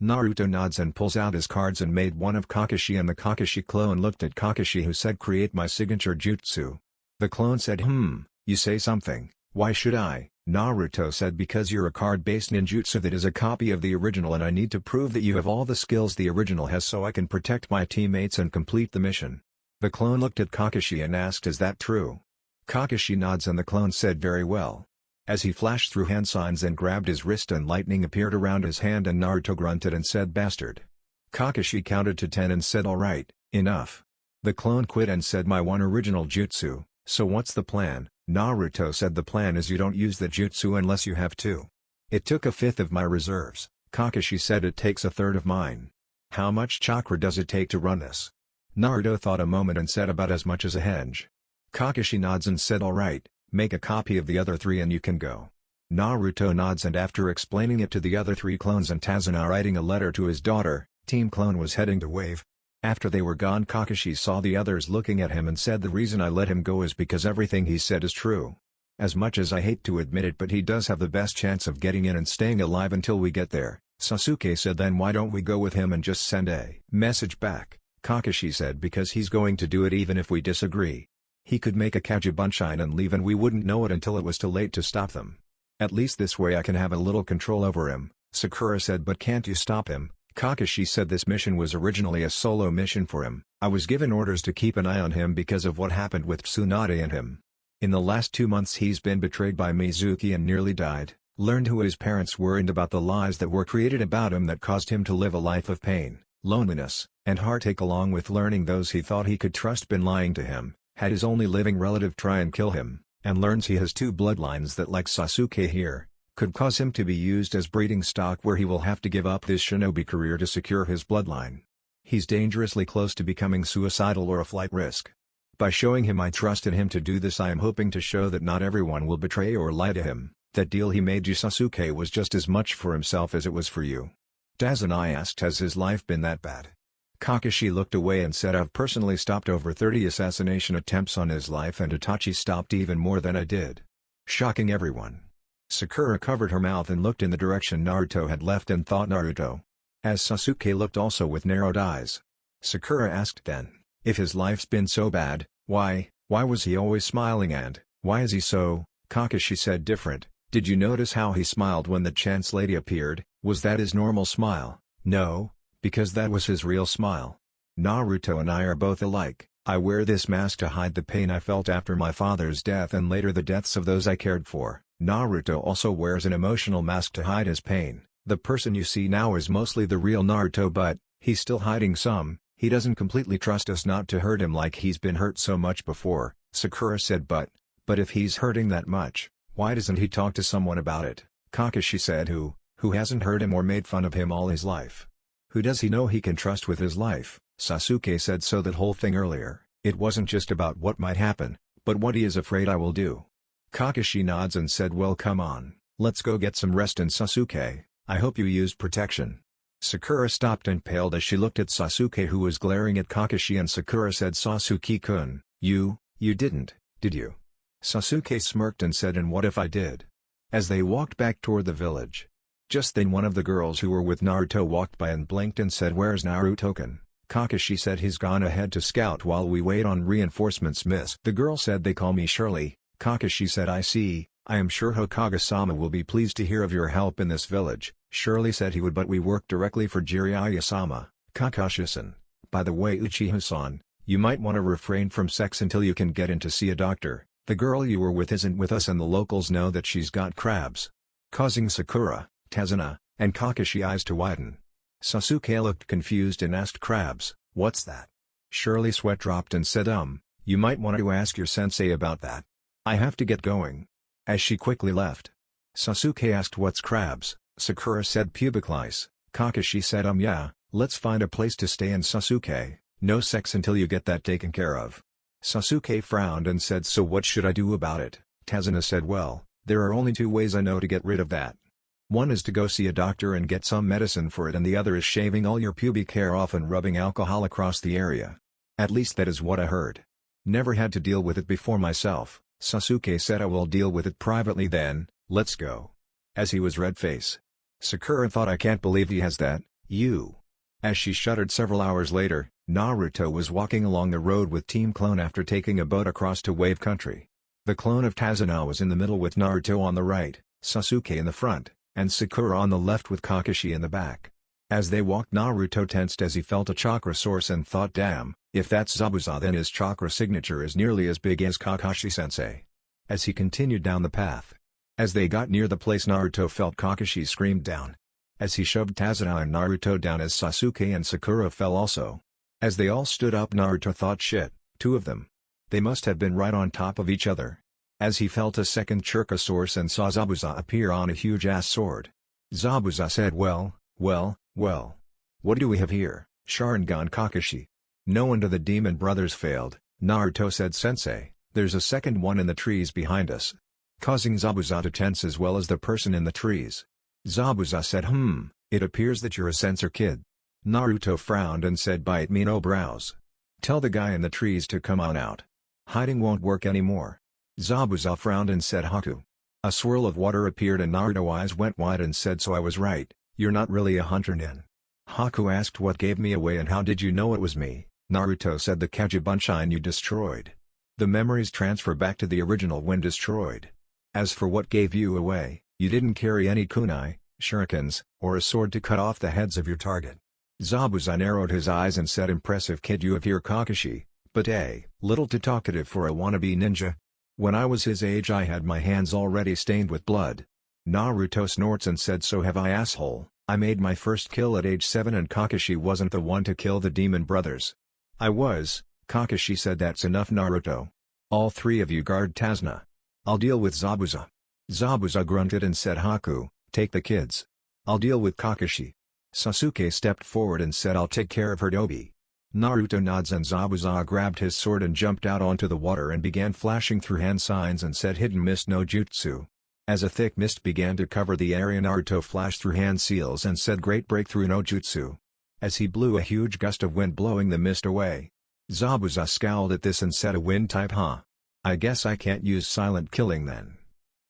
Naruto nods and pulls out his cards and made one of Kakashi, and the Kakashi clone looked at Kakashi who said, create my signature jutsu. The clone said, you say something, why should I? Naruto said, because you're a card-based ninjutsu that is a copy of the original and I need to prove that you have all the skills the original has so I can protect my teammates and complete the mission. The clone looked at Kakashi and asked, is that true? Kakashi nods and the clone said, very well. As he flashed through hand signs and grabbed his wrist and lightning appeared around his hand and Naruto grunted and said, bastard. Kakashi counted to 10 and said, alright, enough. The clone quit and said, my one original jutsu, so what's the plan? Naruto said, the plan is you don't use the jutsu unless you have to. It took a fifth of my reserves. Kakashi said, it takes a third of mine. How much chakra does it take to run this? Naruto thought a moment and said, about as much as a henge. Kakashi nods and said, alright, make a copy of the other three and you can go. Naruto nods and after explaining it to the other three clones and Tazuna writing a letter to his daughter, Team Clone was heading to Wave. After they were gone, Kakashi saw the others looking at him and said, the reason I let him go is because everything he said is true. As much as I hate to admit it, but he does have the best chance of getting in and staying alive until we get there. Sasuke said, then why don't we go with him and just send a message back? Kakashi said, because he's going to do it even if we disagree. He could make a Kagebunshin and leave and we wouldn't know it until it was too late to stop them. At least this way I can have a little control over him. Sakura said, but can't you stop him? Kakashi said, this mission was originally a solo mission for him. I was given orders to keep an eye on him because of what happened with Tsunade and him. In the last 2 months he's been betrayed by Mizuki and nearly died, learned who his parents were and about the lies that were created about him that caused him to live a life of pain, loneliness, and heartache, along with learning those he thought he could trust been lying to him, had his only living relative try and kill him, and learns he has 2 bloodlines that, like Sasuke here, could cause him to be used as breeding stock where he will have to give up this shinobi career to secure his bloodline. He's dangerously close to becoming suicidal or a flight risk. By showing him I trust in him to do this, I am hoping to show that not everyone will betray or lie to him. That deal he made you, Sasuke, was just as much for himself as it was for you. Tazuna asked, has his life been that bad? Kakashi looked away and said, I've personally stopped over 30 assassination attempts on his life and Itachi stopped even more than I did. Shocking everyone. Sakura covered her mouth and looked in the direction Naruto had left and thought Naruto. As Sasuke looked also with narrowed eyes. Sakura asked then, if his life's been so bad, why was he always smiling and, why is he so? Kakashi said, different. Did you notice how he smiled when the chance lady appeared? Was that his normal smile? No, because that was his real smile. Naruto and I are both alike. I wear this mask to hide the pain I felt after my father's death and later the deaths of those I cared for. Naruto also wears an emotional mask to hide his pain. The person you see now is mostly the real Naruto, but he's still hiding some. He doesn't completely trust us not to hurt him like he's been hurt so much before. Sakura said, but if he's hurting that much, why doesn't he talk to someone about it? Kakashi said who hasn't heard him or made fun of him all his life? Who does he know he can trust with his life? Sasuke said so that whole thing earlier, it wasn't just about what might happen, but what he is afraid I will do. Kakashi nods and said well come on, let's go get some rest and Sasuke, I hope you used protection. Sakura stopped and paled as she looked at Sasuke who was glaring at Kakashi and Sakura said Sasuke-kun, you didn't, did you? Sasuke smirked and said and what if I did? As they walked back toward the village. Just then one of the girls who were with Naruto walked by and blinked and said where's Naruto-kun? Kakashi said he's gone ahead to scout while we wait on reinforcements miss. The girl said they call me Shirley. Kakashi said I see, I am sure Hokage-sama will be pleased to hear of your help in this village. Shirley said he would but we work directly for Jiraiya-sama. Kakashi-san, by the way Uchiha-san, you might want to refrain from sex until you can get in to see a doctor. The girl you were with isn't with us and the locals know that she's got crabs. Causing Sakura, Tazuna, and Kakashi eyes to widen. Sasuke looked confused and asked crabs, what's that? Shirley sweat dropped and said you might want to ask your sensei about that. I have to get going. As she quickly left. Sasuke asked what's crabs, Sakura said pubic lice, Kakashi said yeah, let's find a place to stay and Sasuke, no sex until you get that taken care of. Sasuke frowned and said so what should I do about it? Tazuna said well, there are only two ways I know to get rid of that. One is to go see a doctor and get some medicine for it and the other is shaving all your pubic hair off and rubbing alcohol across the area. At least that is what I heard. Never had to deal with it before myself, Sasuke said I will deal with it privately then, let's go. As he was red-faced. Sakura thought I can't believe he has that, you. As she shuddered several hours later, Naruto was walking along the road with Team Clone after taking a boat across to Wave Country. The clone of Tazuna was in the middle with Naruto on the right, Sasuke in the front, and Sakura on the left with Kakashi in the back. As they walked Naruto tensed as he felt a chakra source and thought damn, if that's Zabuza then his chakra signature is nearly as big as Kakashi-sensei. As he continued down the path. As they got near the place Naruto felt Kakashi screamed down. As he shoved Tazuna and Naruto down as Sasuke and Sakura fell also. As they all stood up Naruto thought shit, two of them. They must have been right on top of each other. As he felt a second chakra source and saw Zabuza appear on a huge-ass sword. Zabuza said well. What do we have here, Sharingan Kakashi? No wonder the demon brothers failed, Naruto said sensei, there's a second one in the trees behind us. Causing Zabuza to tense as well as the person in the trees. Zabuza said it appears that you're a censor kid. Naruto frowned and said bite me no brows. Tell the guy in the trees to come on out. Hiding won't work anymore. Zabuza frowned and said Haku. A swirl of water appeared and Naruto's eyes went wide and said so I was right, you're not really a hunter nin. Haku asked what gave me away and how did you know it was me? Naruto said the Kagebunshin you destroyed. The memories transfer back to the original when destroyed. As for what gave you away, you didn't carry any kunai, shurikens, or a sword to cut off the heads of your target. Zabuza narrowed his eyes and said impressive kid you have here Kakashi, but little too talkative for a wannabe ninja. When I was his age I had my hands already stained with blood. Naruto snorts and said so have I asshole, I made my first kill at age 7 and Kakashi wasn't the one to kill the demon brothers. I was, Kakashi said that's enough Naruto. All three of you guard Tazuna. I'll deal with Zabuza. Zabuza grunted and said Haku, take the kids. I'll deal with Kakashi. Sasuke stepped forward and said I'll take care of Hirobi. Naruto nods and Zabuza grabbed his sword and jumped out onto the water and began flashing through hand signs and said hidden mist no jutsu. As a thick mist began to cover the area Naruto flashed through hand seals and said great breakthrough no jutsu. As he blew a huge gust of wind blowing the mist away. Zabuza scowled at this and said a wind type huh? I guess I can't use silent killing then.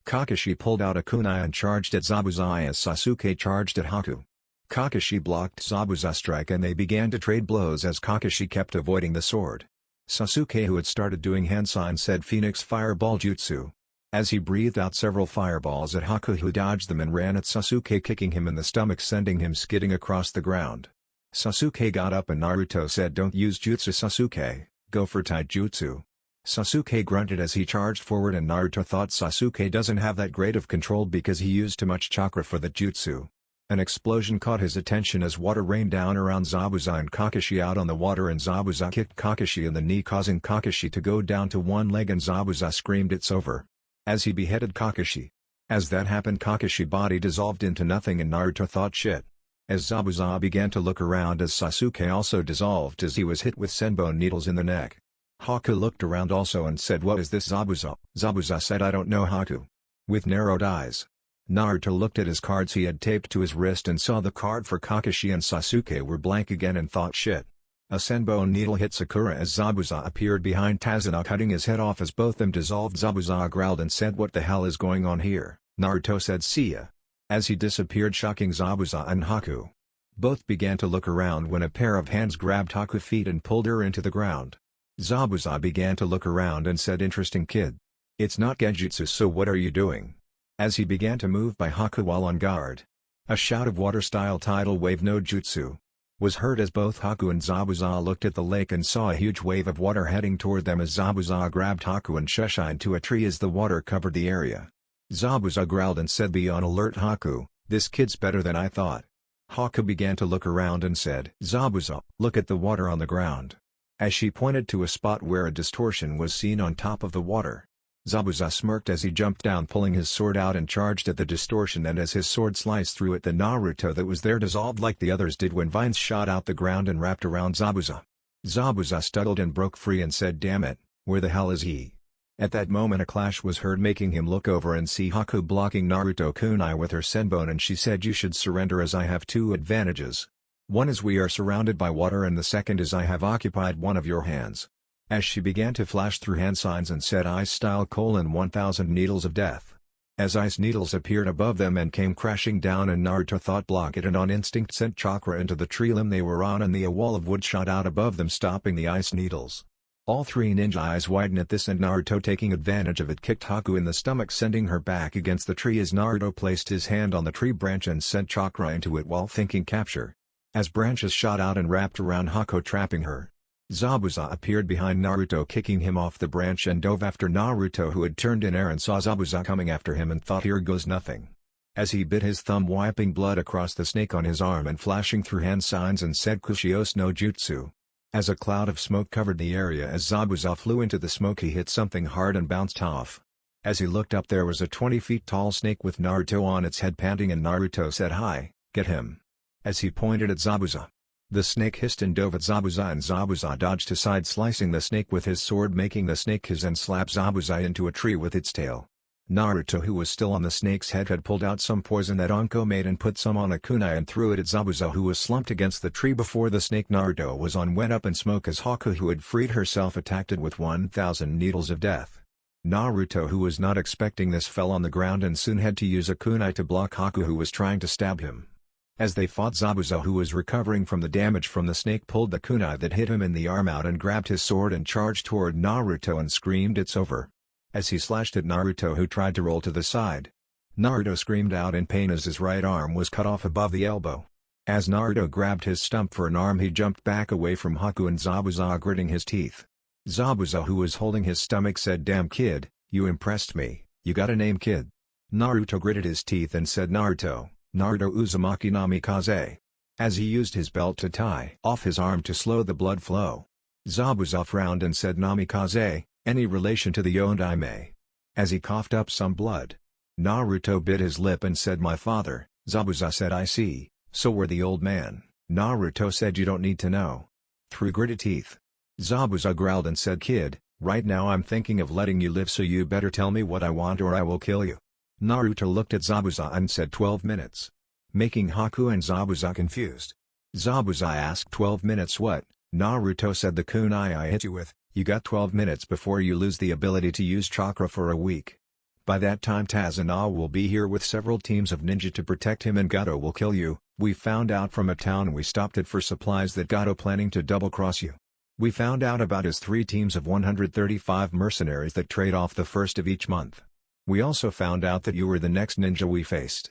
Kakashi pulled out a kunai and charged at Zabuza as Sasuke charged at Haku. Kakashi blocked Zabuza's strike and they began to trade blows as Kakashi kept avoiding the sword. Sasuke who had started doing hand signs said Phoenix Fireball Jutsu. As he breathed out several fireballs at Haku who dodged them and ran at Sasuke kicking him in the stomach sending him skidding across the ground. Sasuke got up and Naruto said don't use jutsu Sasuke, go for taijutsu. Sasuke grunted as he charged forward and Naruto thought Sasuke doesn't have that great of control because he used too much chakra for the jutsu. An explosion caught his attention as water rained down around Zabuza and Kakashi out on the water and Zabuza kicked Kakashi in the knee causing Kakashi to go down to one leg and Zabuza screamed it's over. As he beheaded Kakashi. As that happened, Kakashi's body dissolved into nothing and Naruto thought shit. As Zabuza began to look around as Sasuke also dissolved as he was hit with senbon needles in the neck. Haku looked around also and said, "What is this, Zabuza?" Zabuza said, "I don't know, Haku." With narrowed eyes, Naruto looked at his cards he had taped to his wrist and saw the card for Kakashi and Sasuke were blank again and thought shit. A senbon needle hit Sakura as Zabuza appeared behind Tazuna, cutting his head off as both them dissolved. Zabuza growled and said, "What the hell is going on here?" Naruto said, "See ya." As he disappeared, shocking Zabuza and Haku. Both began to look around when a pair of hands grabbed Haku's feet and pulled her into the ground. Zabuza began to look around and said, "Interesting kid. It's not genjutsu, so what are you doing?" As he began to move by Haku while on guard, a shout of water-style tidal wave no jutsu was heard as both Haku and Zabuza looked at the lake and saw a huge wave of water heading toward them as Zabuza grabbed Haku and shushed into a tree as the water covered the area. Zabuza growled and said, "Be on alert, Haku, this kid's better than I thought." Haku began to look around and said, "Zabuza, look at the water on the ground." As she pointed to a spot where a distortion was seen on top of the water. Zabuza smirked as he jumped down, pulling his sword out and charged at the distortion, and as his sword sliced through it, the Naruto that was there dissolved like the others did when vines shot out the ground and wrapped around Zabuza. Zabuza stuttered and broke free and said, "Damn it, where the hell is he?" At that moment a clash was heard, making him look over and see Haku blocking Naruto kunai with her senbon, and she said, "You should surrender, as I have two advantages. One is we are surrounded by water, and the second is I have occupied one of your hands." As she began to flash through hand signs and said, "Ice style: 1000 needles of death." As ice needles appeared above them and came crashing down, and Naruto thought block it, and on instinct sent chakra into the tree limb they were on, and a wall of wood shot out above them, stopping the ice needles. All three ninja eyes widened at this, and Naruto, taking advantage of it, kicked Haku in the stomach, sending her back against the tree as Naruto placed his hand on the tree branch and sent chakra into it while thinking capture. As branches shot out and wrapped around Haku, trapping her. Zabuza appeared behind Naruto, kicking him off the branch, and dove after Naruto, who had turned in air and saw Zabuza coming after him and thought, "Here goes nothing." As he bit his thumb, wiping blood across the snake on his arm and flashing through hand signs, and said, "Kushios no jutsu." As a cloud of smoke covered the area as Zabuza flew into the smoke, he hit something hard and bounced off. As he looked up, there was a 20 feet tall snake with Naruto on its head, panting, and Naruto said, "Hi, get him." As he pointed at Zabuza. The snake hissed and dove at Zabuza, and Zabuza dodged aside, slicing the snake with his sword, making the snake hiss and slap Zabuza into a tree with its tail. Naruto, who was still on the snake's head, had pulled out some poison that Anko made and put some on a kunai and threw it at Zabuza, who was slumped against the tree before the snake Naruto was on went up in smoke as Haku, who had freed herself, attacked it with 1000 needles of death. Naruto, who was not expecting this, fell on the ground and soon had to use a kunai to block Haku, who was trying to stab him. As they fought, Zabuza, who was recovering from the damage from the snake, pulled the kunai that hit him in the arm out and grabbed his sword and charged toward Naruto and screamed, "It's over." As he slashed at Naruto, who tried to roll to the side. Naruto screamed out in pain as his right arm was cut off above the elbow. As Naruto grabbed his stump for an arm, he jumped back away from Haku and Zabuza, gritting his teeth. Zabuza, who was holding his stomach, said, "Damn kid, you impressed me. You got a name, kid." Naruto gritted his teeth and said, "Naruto Uzumaki Namikaze." As he used his belt to tie off his arm to slow the blood flow. Zabuza frowned and said, "Namikaze, any relation to the Yondaime?" As he coughed up some blood. Naruto bit his lip and said, "My father." Zabuza said, "I see, so we're the old man." Naruto said, "You don't need to know." Through gritted teeth. Zabuza growled and said, "Kid, right now I'm thinking of letting you live, so you better tell me what I want or I will kill you." Naruto looked at Zabuza and said, 12 minutes. Making Haku and Zabuza confused. Zabuza asked, 12 minutes what? Naruto said, "The kunai I hit you with. You got 12 minutes before you lose the ability to use chakra for a week. By that time Tazuna will be here with several teams of ninja to protect him, and Gato will kill you. We found out from a town we stopped at for supplies that Gato planning to double-cross you. We found out about his 3 teams of 135 mercenaries that trade off the first of each month. We also found out that you were the next ninja we faced.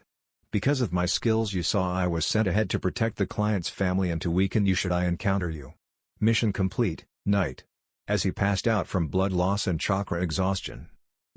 Because of my skills you saw, I was sent ahead to protect the client's family and to weaken you should I encounter you. Mission complete, night." As he passed out from blood loss and chakra exhaustion.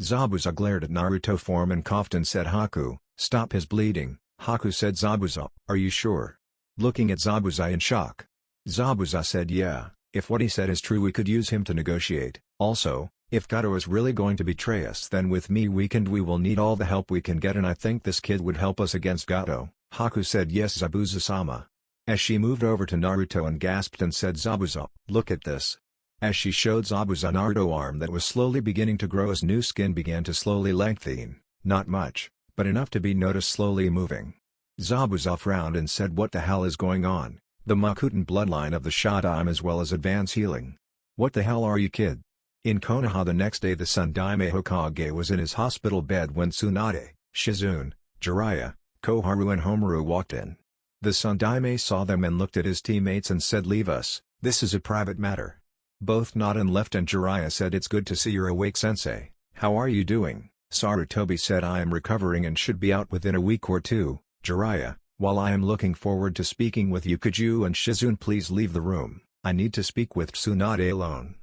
Zabuza glared at Naruto form and coughed and said, "Haku, stop his bleeding." Haku said, "Zabuza, are you sure?" Looking at Zabuza in shock. Zabuza said, "Yeah, if what he said is true we could use him to negotiate. Also, If Gato is really going to betray us, then with me weakened we will need all the help we can get, and I think this kid would help us against Gato." Haku said, "Yes, Zabuza-sama." As she moved over to Naruto and gasped and said, "Zabuza, look at this." As she showed Zabuza Naruto's arm that was slowly beginning to grow as new skin began to slowly lengthen, not much, but enough to be noticed slowly moving. Zabuza frowned and said, "What the hell is going on? The Makutan bloodline of the Shodaime as well as advanced healing. What the hell are you, kid?" In Konoha the next day the Sundaime Hokage was in his hospital bed when Tsunade, Shizune, Jiraiya, Koharu and Homaru walked in. The Sundaime saw them and looked at his teammates and said, "Leave us, this is a private matter." Both nodded and left, and Jiraiya said, "It's good to see you're awake, sensei. How are you doing?" Sarutobi said, "I am recovering and should be out within a week or two." Jiraiya, "While I am looking forward to speaking with you, could you and Shizune please leave the room? I need to speak with Tsunade alone."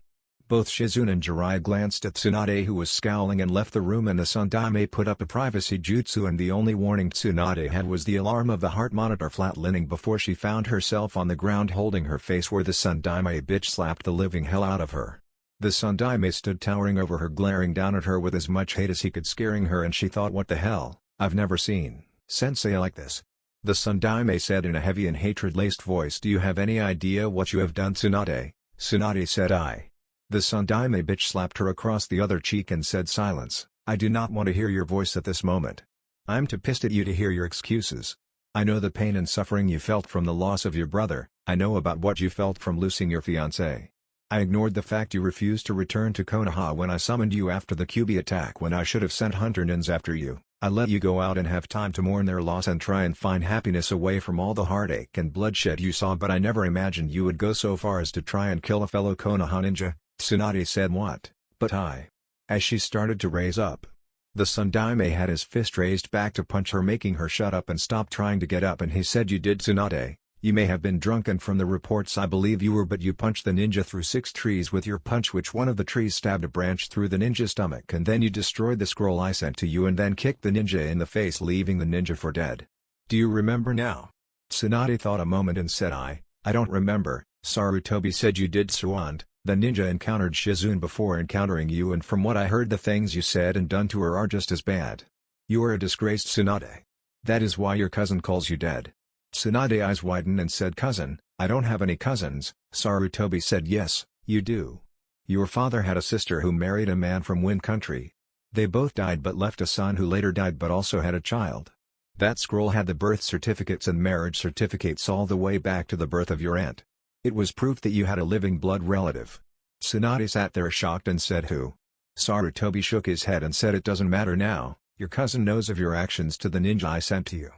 Both Shizune and Jiraiya glanced at Tsunade, who was scowling, and left the room, and the Sundaime put up a privacy jutsu, and the only warning Tsunade had was the alarm of the heart monitor flatlining before she found herself on the ground holding her face where the Sundaime bitch slapped the living hell out of her. The Sundaime stood towering over her, glaring down at her with as much hate as he could, scaring her, and she thought, "What the hell, I've never seen sensei like this." The Sundaime said in a heavy and hatred-laced voice, "Do you have any idea what you have done, Tsunade?" Tsunade said, "I." The Sundaime bitch slapped her across the other cheek and said, "Silence, I do not want to hear your voice at this moment. I'm too pissed at you to hear your excuses. I know the pain and suffering you felt from the loss of your brother, I know about what you felt from losing your fiancé. I ignored the fact you refused to return to Konoha when I summoned you after the Kyuubi attack, when I should have sent hunter nins after you. I let you go out and have time to mourn their loss and try and find happiness away from all the heartache and bloodshed you saw, but I never imagined you would go so far as to try and kill a fellow Konoha ninja." Tsunade said, "What? But I..." As she started to raise up, the Sundaime had his fist raised back to punch her, making her shut up and stop trying to get up, and he said, "You did, Tsunade. You may have been drunk, and from the reports I believe you were, but you punched the ninja through 6 trees with your punch, which one of the trees stabbed a branch through the ninja's stomach, and then you destroyed the scroll I sent to you and then kicked the ninja in the face, leaving the ninja for dead. Do you remember now?" Tsunade thought a moment and said, I don't remember." Sarutobi said, "You did, Tsuand. The ninja encountered Shizune before encountering you, and from what I heard the things you said and done to her are just as bad. You are a disgraced Tsunade. That is why your cousin calls you dead." Tsunade's eyes widened and said, "Cousin? I don't have any cousins." Sarutobi said, "Yes, you do. Your father had a sister who married a man from Wind Country. They both died but left a son who later died but also had a child. That scroll had the birth certificates and marriage certificates all the way back to the birth of your aunt. It was proof that you had a living blood relative." Tsunade sat there shocked and said, "Who?" Sarutobi shook his head and said, "It doesn't matter now. Your cousin knows of your actions to the ninja I sent to you.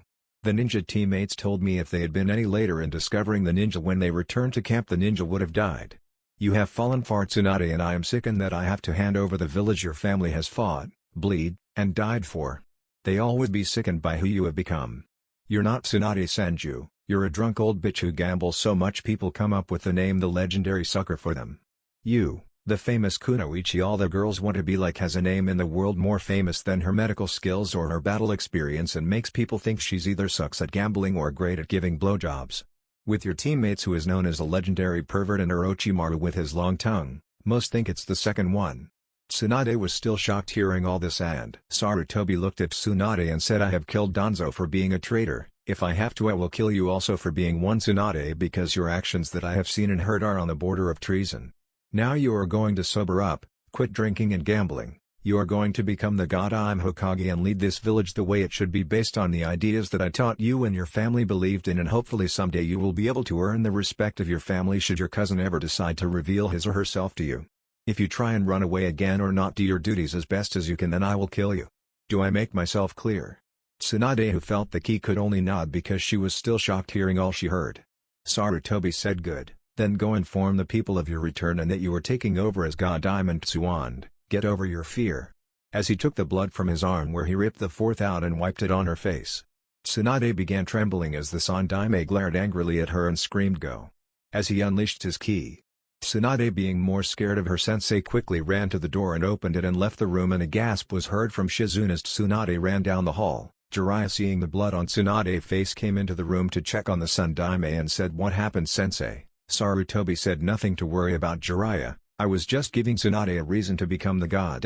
The ninja teammates told me if they had been any later in discovering the ninja when they returned to camp, the ninja would have died. You have fallen far, Tsunade, and I am sickened that I have to hand over the village your family has fought, bleed, and died for. They all would be sickened by who you have become. You're not Tsunade Senju. You're a drunk old bitch who gambles so much people come up with the name the legendary sucker for them. You, the famous Kunoichi all the girls want to be like, has a name in the world more famous than her medical skills or her battle experience, and makes people think she's either sucks at gambling or great at giving blowjobs. With your teammates who is known as a legendary pervert and Orochimaru with his long tongue, most think it's the second one." Tsunade was still shocked hearing all this, and Sarutobi looked at Tsunade and said, "I have killed Danzo for being a traitor. If I have to, I will kill you also for being one, Tsunade, because your actions that I have seen and heard are on the border of treason. Now you are going to sober up, quit drinking and gambling. You are going to become the godmother Hokage and lead this village the way it should be, based on the ideas that I taught you and your family believed in, and hopefully someday you will be able to earn the respect of your family should your cousin ever decide to reveal his or herself to you. If you try and run away again or not do your duties as best as you can, then I will kill you. Do I make myself clear?" Tsunade, who felt the key, could only nod because she was still shocked hearing all she heard. Sarutobi said, "Good, then go inform the people of your return and that you are taking over as God Diamond Tsuand. Get over your fear." As he took the blood from his arm where he ripped the fourth out and wiped it on her face, Tsunade began trembling as the Sandaime glared angrily at her and screamed, "Go!" As he unleashed his ki, Tsunade, being more scared of her sensei, quickly ran to the door and opened it and left the room, and a gasp was heard from Shizune as Tsunade ran down the hall. Jiraiya, seeing the blood on Tsunade's face, came into the room to check on the Sandaime and said, "What happened, sensei?" Sarutobi said, "Nothing to worry about, Jiraiya. I was just giving Tsunade a reason to become the god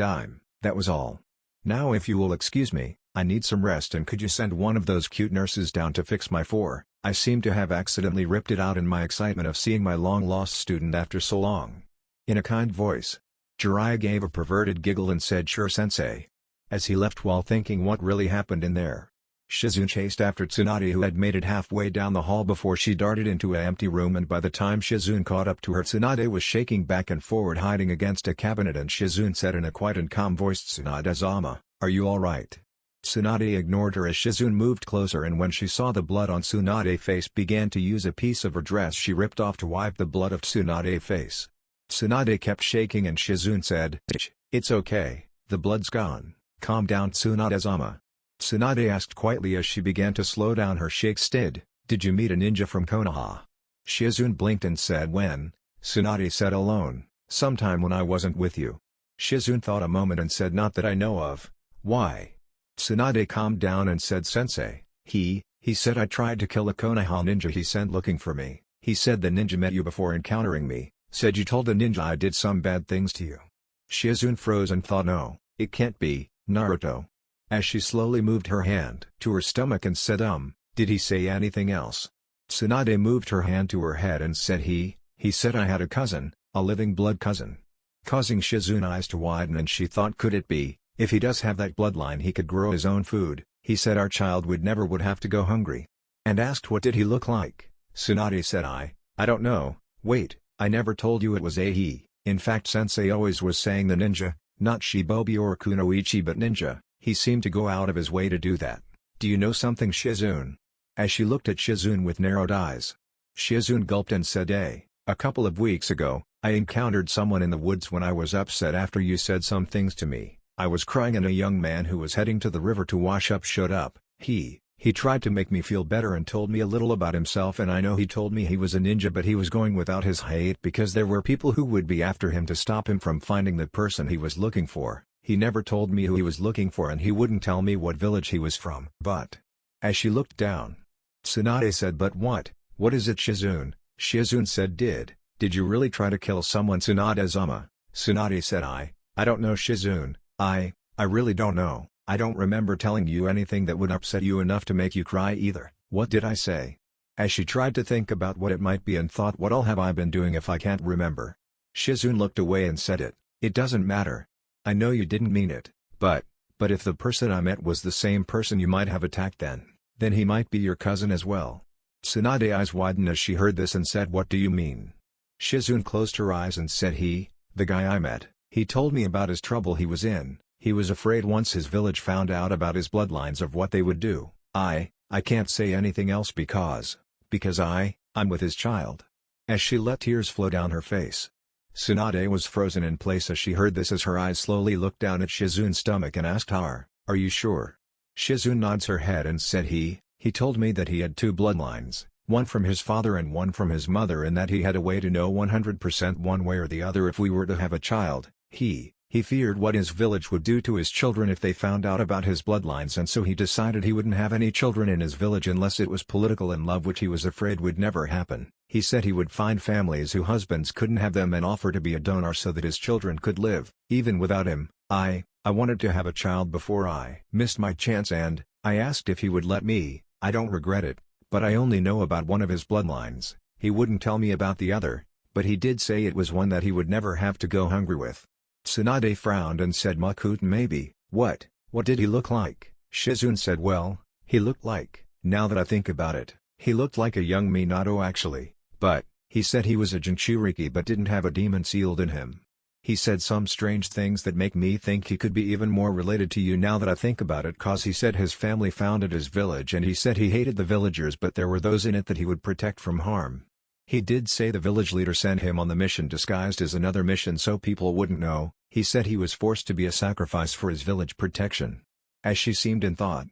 that was all. Now if you will excuse me, I need some rest, and could you send one of those cute nurses down to fix my fore? I seem to have accidentally ripped it out in my excitement of seeing my long-lost student after so long. In a kind voice, Jiraiya gave a perverted giggle and said sure sensei. As he left while thinking what really happened in there, Shizune chased after Tsunade, who had made it halfway down the hall before she darted into an empty room, and by the time Shizune caught up to her, Tsunade was shaking back and forward hiding against a cabinet, and Shizune said in a quiet and calm voice, "Tsunade-sama, are you alright?" Tsunade ignored her as Shizune moved closer, and when she saw the blood on Tsunade's face, began to use a piece of her dress she ripped off to wipe the blood of Tsunade's face. Tsunade kept shaking and Shizune said, "It's okay, the blood's gone, calm down Tsunade-sama." Tsunade asked quietly as she began to slow down her shakes, "Did you meet a ninja from Konoha?" Shizune blinked and said, "When?" Tsunade said, "Alone, sometime when I wasn't with you." Shizune thought a moment and said, "Not that I know of." "Why?" Tsunade calmed down and said, "Sensei, he said I tried to kill a Konoha ninja he sent looking for me. He said the ninja met you before encountering me, said you told the ninja I did some bad things to you." Shizune froze and thought, "No, it can't be, Naruto." As she slowly moved her hand to her stomach and said, "Did he say anything else?" Tsunade moved her hand to her head and said, He said I had a cousin, a living blood cousin." Causing Shizune's eyes to widen, and she thought, could it be, if he does have that bloodline he could grow his own food? He said our child would never have to go hungry. And asked what did he look like. Tsunade said, I don't know. Wait, I never told you it was a he. In fact sensei always was saying the ninja, not Shibobi or Kunoichi but ninja. He seemed to go out of his way to do that. Do you know something, Shizune? As she looked at Shizune with narrowed eyes, Shizune gulped and said, A couple of weeks ago, I encountered someone in the woods when I was upset after you said some things to me. I was crying and a young man who was heading to the river to wash up showed up. He tried to make me feel better and told me a little about himself, and I know he told me he was a ninja but he was going without his hate because there were people who would be after him to stop him from finding the person he was looking for. He never told me who he was looking for and he wouldn't tell me what village he was from. But..." As she looked down, Tsunade said, "But what is it, Shizune?" Shizune said, Did you really try to kill someone, Tsunade-sama?" Tsunade said, I don't know, Shizune, I really don't know. I don't remember telling you anything that would upset you enough to make you cry either. What did I say?" As she tried to think about what it might be and thought, what all have I been doing if I can't remember? Shizune looked away and said, It doesn't matter. I know you didn't mean it, but if the person I met was the same person you might have attacked then he might be your cousin as well. Tsunade's eyes widened as she heard this and said, What do you mean? Shizune closed her eyes and said, The guy I met, he told me about his trouble he was in. He was afraid once his village found out about his bloodlines of what they would do. I can't say anything else because I'm with his child." As she let tears flow down her face, Tsunade was frozen in place as she heard this, as her eyes slowly looked down at Shizune's stomach and asked, Are you sure? Shizune nods her head and said, He told me that he had two bloodlines, one from his father and one from his mother, and that he had a way to know 100% one way or the other if we were to have a child. He feared what his village would do to his children if they found out about his bloodlines, and so he decided he wouldn't have any children in his village unless it was political in love, which he was afraid would never happen. He said he would find families whose husbands couldn't have them and offer to be a donor so that his children could live, even without him. I wanted to have a child before I missed my chance, and I asked if he would let me. I don't regret it, but I only know about one of his bloodlines. He wouldn't tell me about the other, but he did say it was one that he would never have to go hungry with. Tsunade frowned and said, Makuten maybe. What did he look like? Shizune said, Well, he looked like, now that I think about it, he looked like a young Minato actually, but he said he was a Jinchuriki but didn't have a demon sealed in him. He said some strange things that make me think he could be even more related to you now that I think about it, cause he said his family founded his village and he said he hated the villagers but there were those in it that he would protect from harm. He did say the village leader sent him on the mission disguised as another mission so people wouldn't know. He said he was forced to be a sacrifice for his village protection. As she seemed in thought,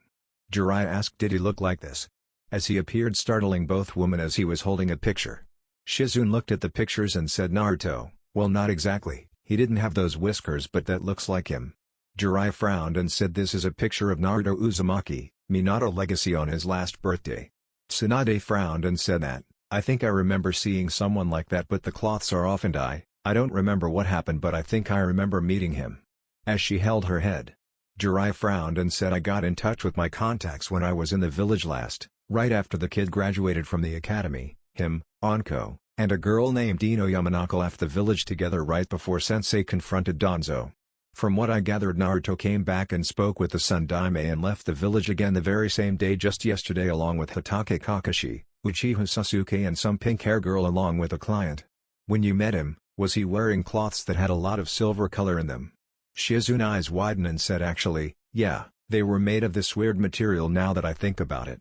Jiraiya asked, Did he look like this? As he appeared startling both women as he was holding a picture. Shizune looked at the pictures and said, Naruto, well not exactly, he didn't have those whiskers but that looks like him. Jiraiya frowned and said, This is a picture of Naruto Uzumaki, Minato legacy on his last birthday. Tsunade frowned and said that, I think I remember seeing someone like that but the cloths are off and I I don't remember what happened, but I think I remember meeting him. As she held her head, Jiraiya frowned and said, I got in touch with my contacts when I was in the village last, right after the kid graduated from the academy. Him, Anko, and a girl named Ino Yamanaka left the village together right before Sensei confronted Danzo. From what I gathered, Naruto came back and spoke with the Sun Daime and left the village again the very same day, just yesterday, along with Hotake Kakashi, Uchiha Sasuke and some pink-hair girl along with a client. When you met him, was he wearing cloths that had a lot of silver color in them? Shizune's eyes widened and said, actually, yeah, they were made of this weird material now that I think about it.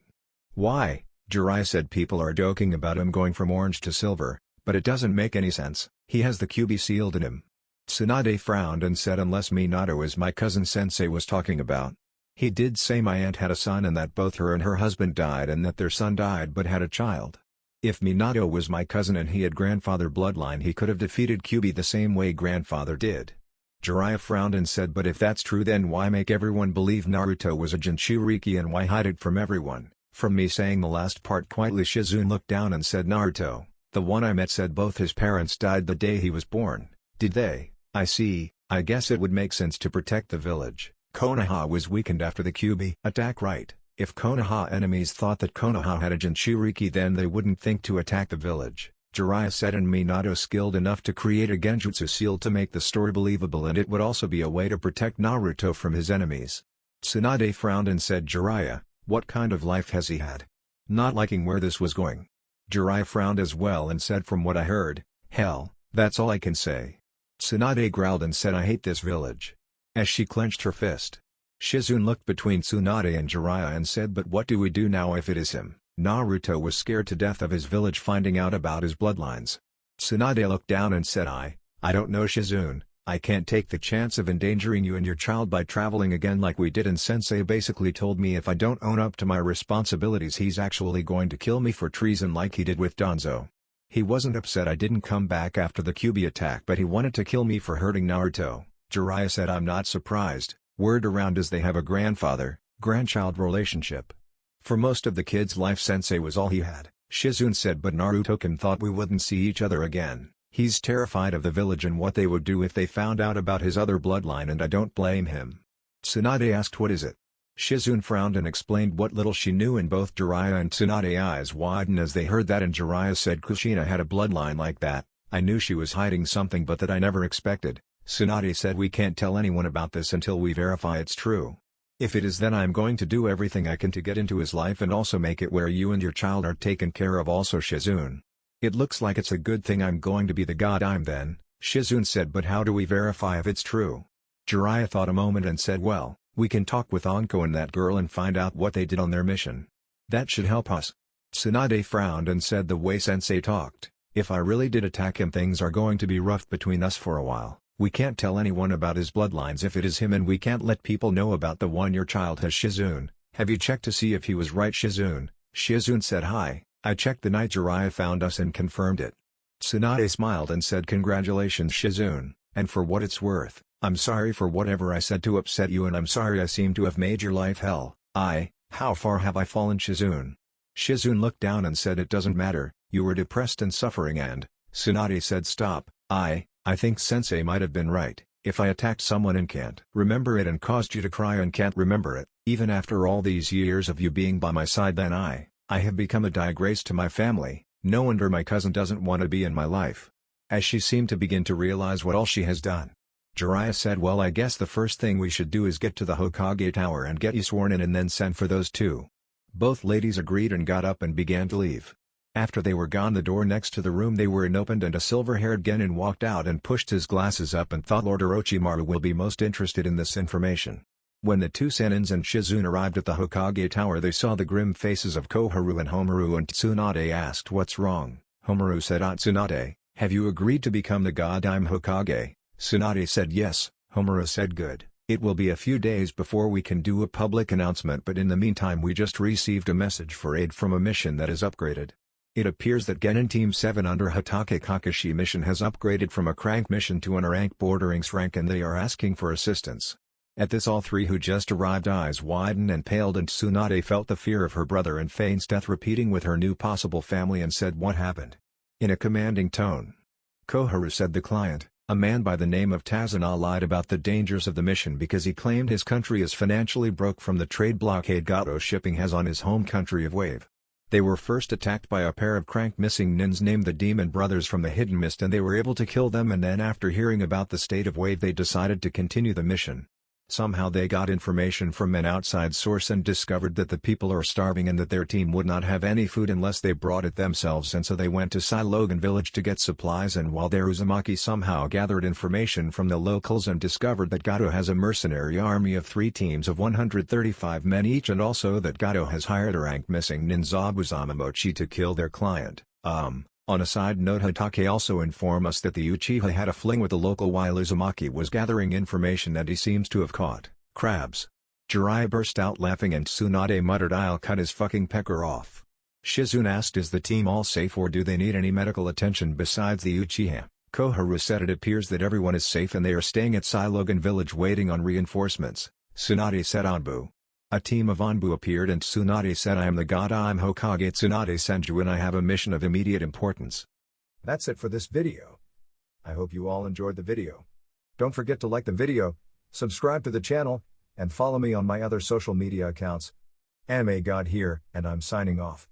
Why? Jiraiya said, people are joking about him going from orange to silver, but it doesn't make any sense. He has the QB sealed in him. Tsunade frowned and said, unless Minato is my cousin Sensei was talking about. He did say my aunt had a son and that both her and her husband died and that their son died but had a child. If Minato was my cousin and he had grandfather bloodline, he could have defeated QB the same way grandfather did. Jiraiya frowned and said, but if that's true, then why make everyone believe Naruto was a Jinchuriki and why hide it from everyone? From me saying the last part quietly, Shizune looked down and said, Naruto, the one I met, said both his parents died the day he was born. Did they? I see. I guess it would make sense to protect the village. Konoha was weakened after the QB attack, right? If Konoha enemies thought that Konoha had a Jinchuriki, then they wouldn't think to attack the village. Jiraiya said, and Minato skilled enough to create a genjutsu seal to make the story believable, and it would also be a way to protect Naruto from his enemies. Tsunade frowned and said, Jiraiya, what kind of life has he had? Not liking where this was going. Jiraiya frowned as well and said, from what I heard, hell, that's all I can say. Tsunade growled and said, I hate this village. As she clenched her fist. Shizune looked between Tsunade and Jiraiya and said, but what do we do now if it is him? Naruto was scared to death of his village finding out about his bloodlines. Tsunade looked down and said, I don't know, Shizune. I can't take the chance of endangering you and your child by traveling again like we did, and Sensei basically told me if I don't own up to my responsibilities he's actually going to kill me for treason like he did with Danzo. He wasn't upset I didn't come back after the QB attack, but he wanted to kill me for hurting Naruto. Jiraiya said, I'm not surprised. Word around is they have a grandfather-grandchild relationship. For most of the kid's life Sensei was all he had, Shizune said, but Naruto-kun thought we wouldn't see each other again. He's terrified of the village and what they would do if they found out about his other bloodline, and I don't blame him. Tsunade asked, what is it? Shizune frowned and explained what little she knew, and both Jiraiya and Tsunade's eyes widened as they heard that, and Jiraiya said, Kushina had a bloodline like that. I knew she was hiding something, but that I never expected. Tsunade said, we can't tell anyone about this until we verify it's true. If it is, then I'm going to do everything I can to get into his life and also make it where you and your child are taken care of also, Shizune. It looks like it's a good thing I'm going to be the god I'm then, Shizune said, but how do we verify if it's true? Jiraiya thought a moment and said, well, we can talk with Anko and that girl and find out what they did on their mission. That should help us. Tsunade frowned and said, the way Sensei talked, if I really did attack him, things are going to be rough between us for a while. We can't tell anyone about his bloodlines if it is him, and we can't let people know about the one your child has. Shizune, have you checked to see if he was right, Shizune? Shizune said, hi, I checked the night Jiraiya found us and confirmed it. Tsunade smiled and said, congratulations, Shizune, and for what it's worth, I'm sorry for whatever I said to upset you, and I'm sorry I seem to have made your life hell. How far have I fallen, Shizune? Shizune looked down and said, it doesn't matter, you were depressed and suffering, and Tsunade said, stop. I think Sensei might have been right. If I attacked someone and can't remember it and caused you to cry and can't remember it, even after all these years of you being by my side, then I have become a disgrace to my family. No wonder my cousin doesn't want to be in my life. As she seemed to begin to realize what all she has done, Jiraiya said, well, I guess the first thing we should do is get to the Hokage tower and get you sworn in and then send for those two. Both ladies agreed and got up and began to leave. After they were gone, the door next to the room they were in opened and a silver-haired genin walked out and pushed his glasses up and thought Lord Orochimaru will be most interested in this information. When the two senins and Shizune arrived at the Hokage tower, they saw the grim faces of Koharu and Homaru, and Tsunade asked, what's wrong? Homaru said, Tsunade, have you agreed to become the god I'm Hokage? Tsunade said yes. Homaru said, good. It will be a few days before we can do a public announcement, but in the meantime we just received a message for aid from a mission that is upgraded. It appears that Genin Team 7 under Hotake Kakashi mission has upgraded from a crank mission to an A rank bordering rank, and they are asking for assistance. At this, all three who just arrived eyes widened and paled, and Tsunade felt the fear of her brother and Fane's death repeating with her new possible family and said, what happened? In a commanding tone. Koharu said the client, a man by the name of Tazuna, lied about the dangers of the mission because he claimed his country is financially broke from the trade blockade Gato shipping has on his home country of Wave. They were first attacked by a pair of crank missing nins named the Demon Brothers from the Hidden Mist, and they were able to kill them, and then after hearing about the state of Wave they decided to continue the mission. Somehow they got information from an outside source and discovered that the people are starving and that their team would not have any food unless they brought it themselves, and so they went to Silogan village to get supplies, and while there Uzumaki somehow gathered information from the locals and discovered that Gato has a mercenary army of 3 teams of 135 men each, and also that Gato has hired a rank missing nin Zabuza to kill their client. On a side note, Hokage also informed us that the Uchiha had a fling with the local while Uzumaki was gathering information, and he seems to have caught crabs. Jiraiya burst out laughing and Tsunade muttered, "I'll cut his fucking pecker off." Shizune asked, "Is the team all safe or do they need any medical attention besides the Uchiha?" Koharu said, "It appears that everyone is safe and they are staying at Silogan village waiting on reinforcements." Tsunade said, "Anbu." A team of Anbu appeared and Tsunade said, "I am the god, I'm Hokage Tsunade Senju, and I have a mission of immediate importance." That's it for this video. I hope you all enjoyed the video. Don't forget to like the video, subscribe to the channel, and follow me on my other social media accounts. Anime God here, and I'm signing off.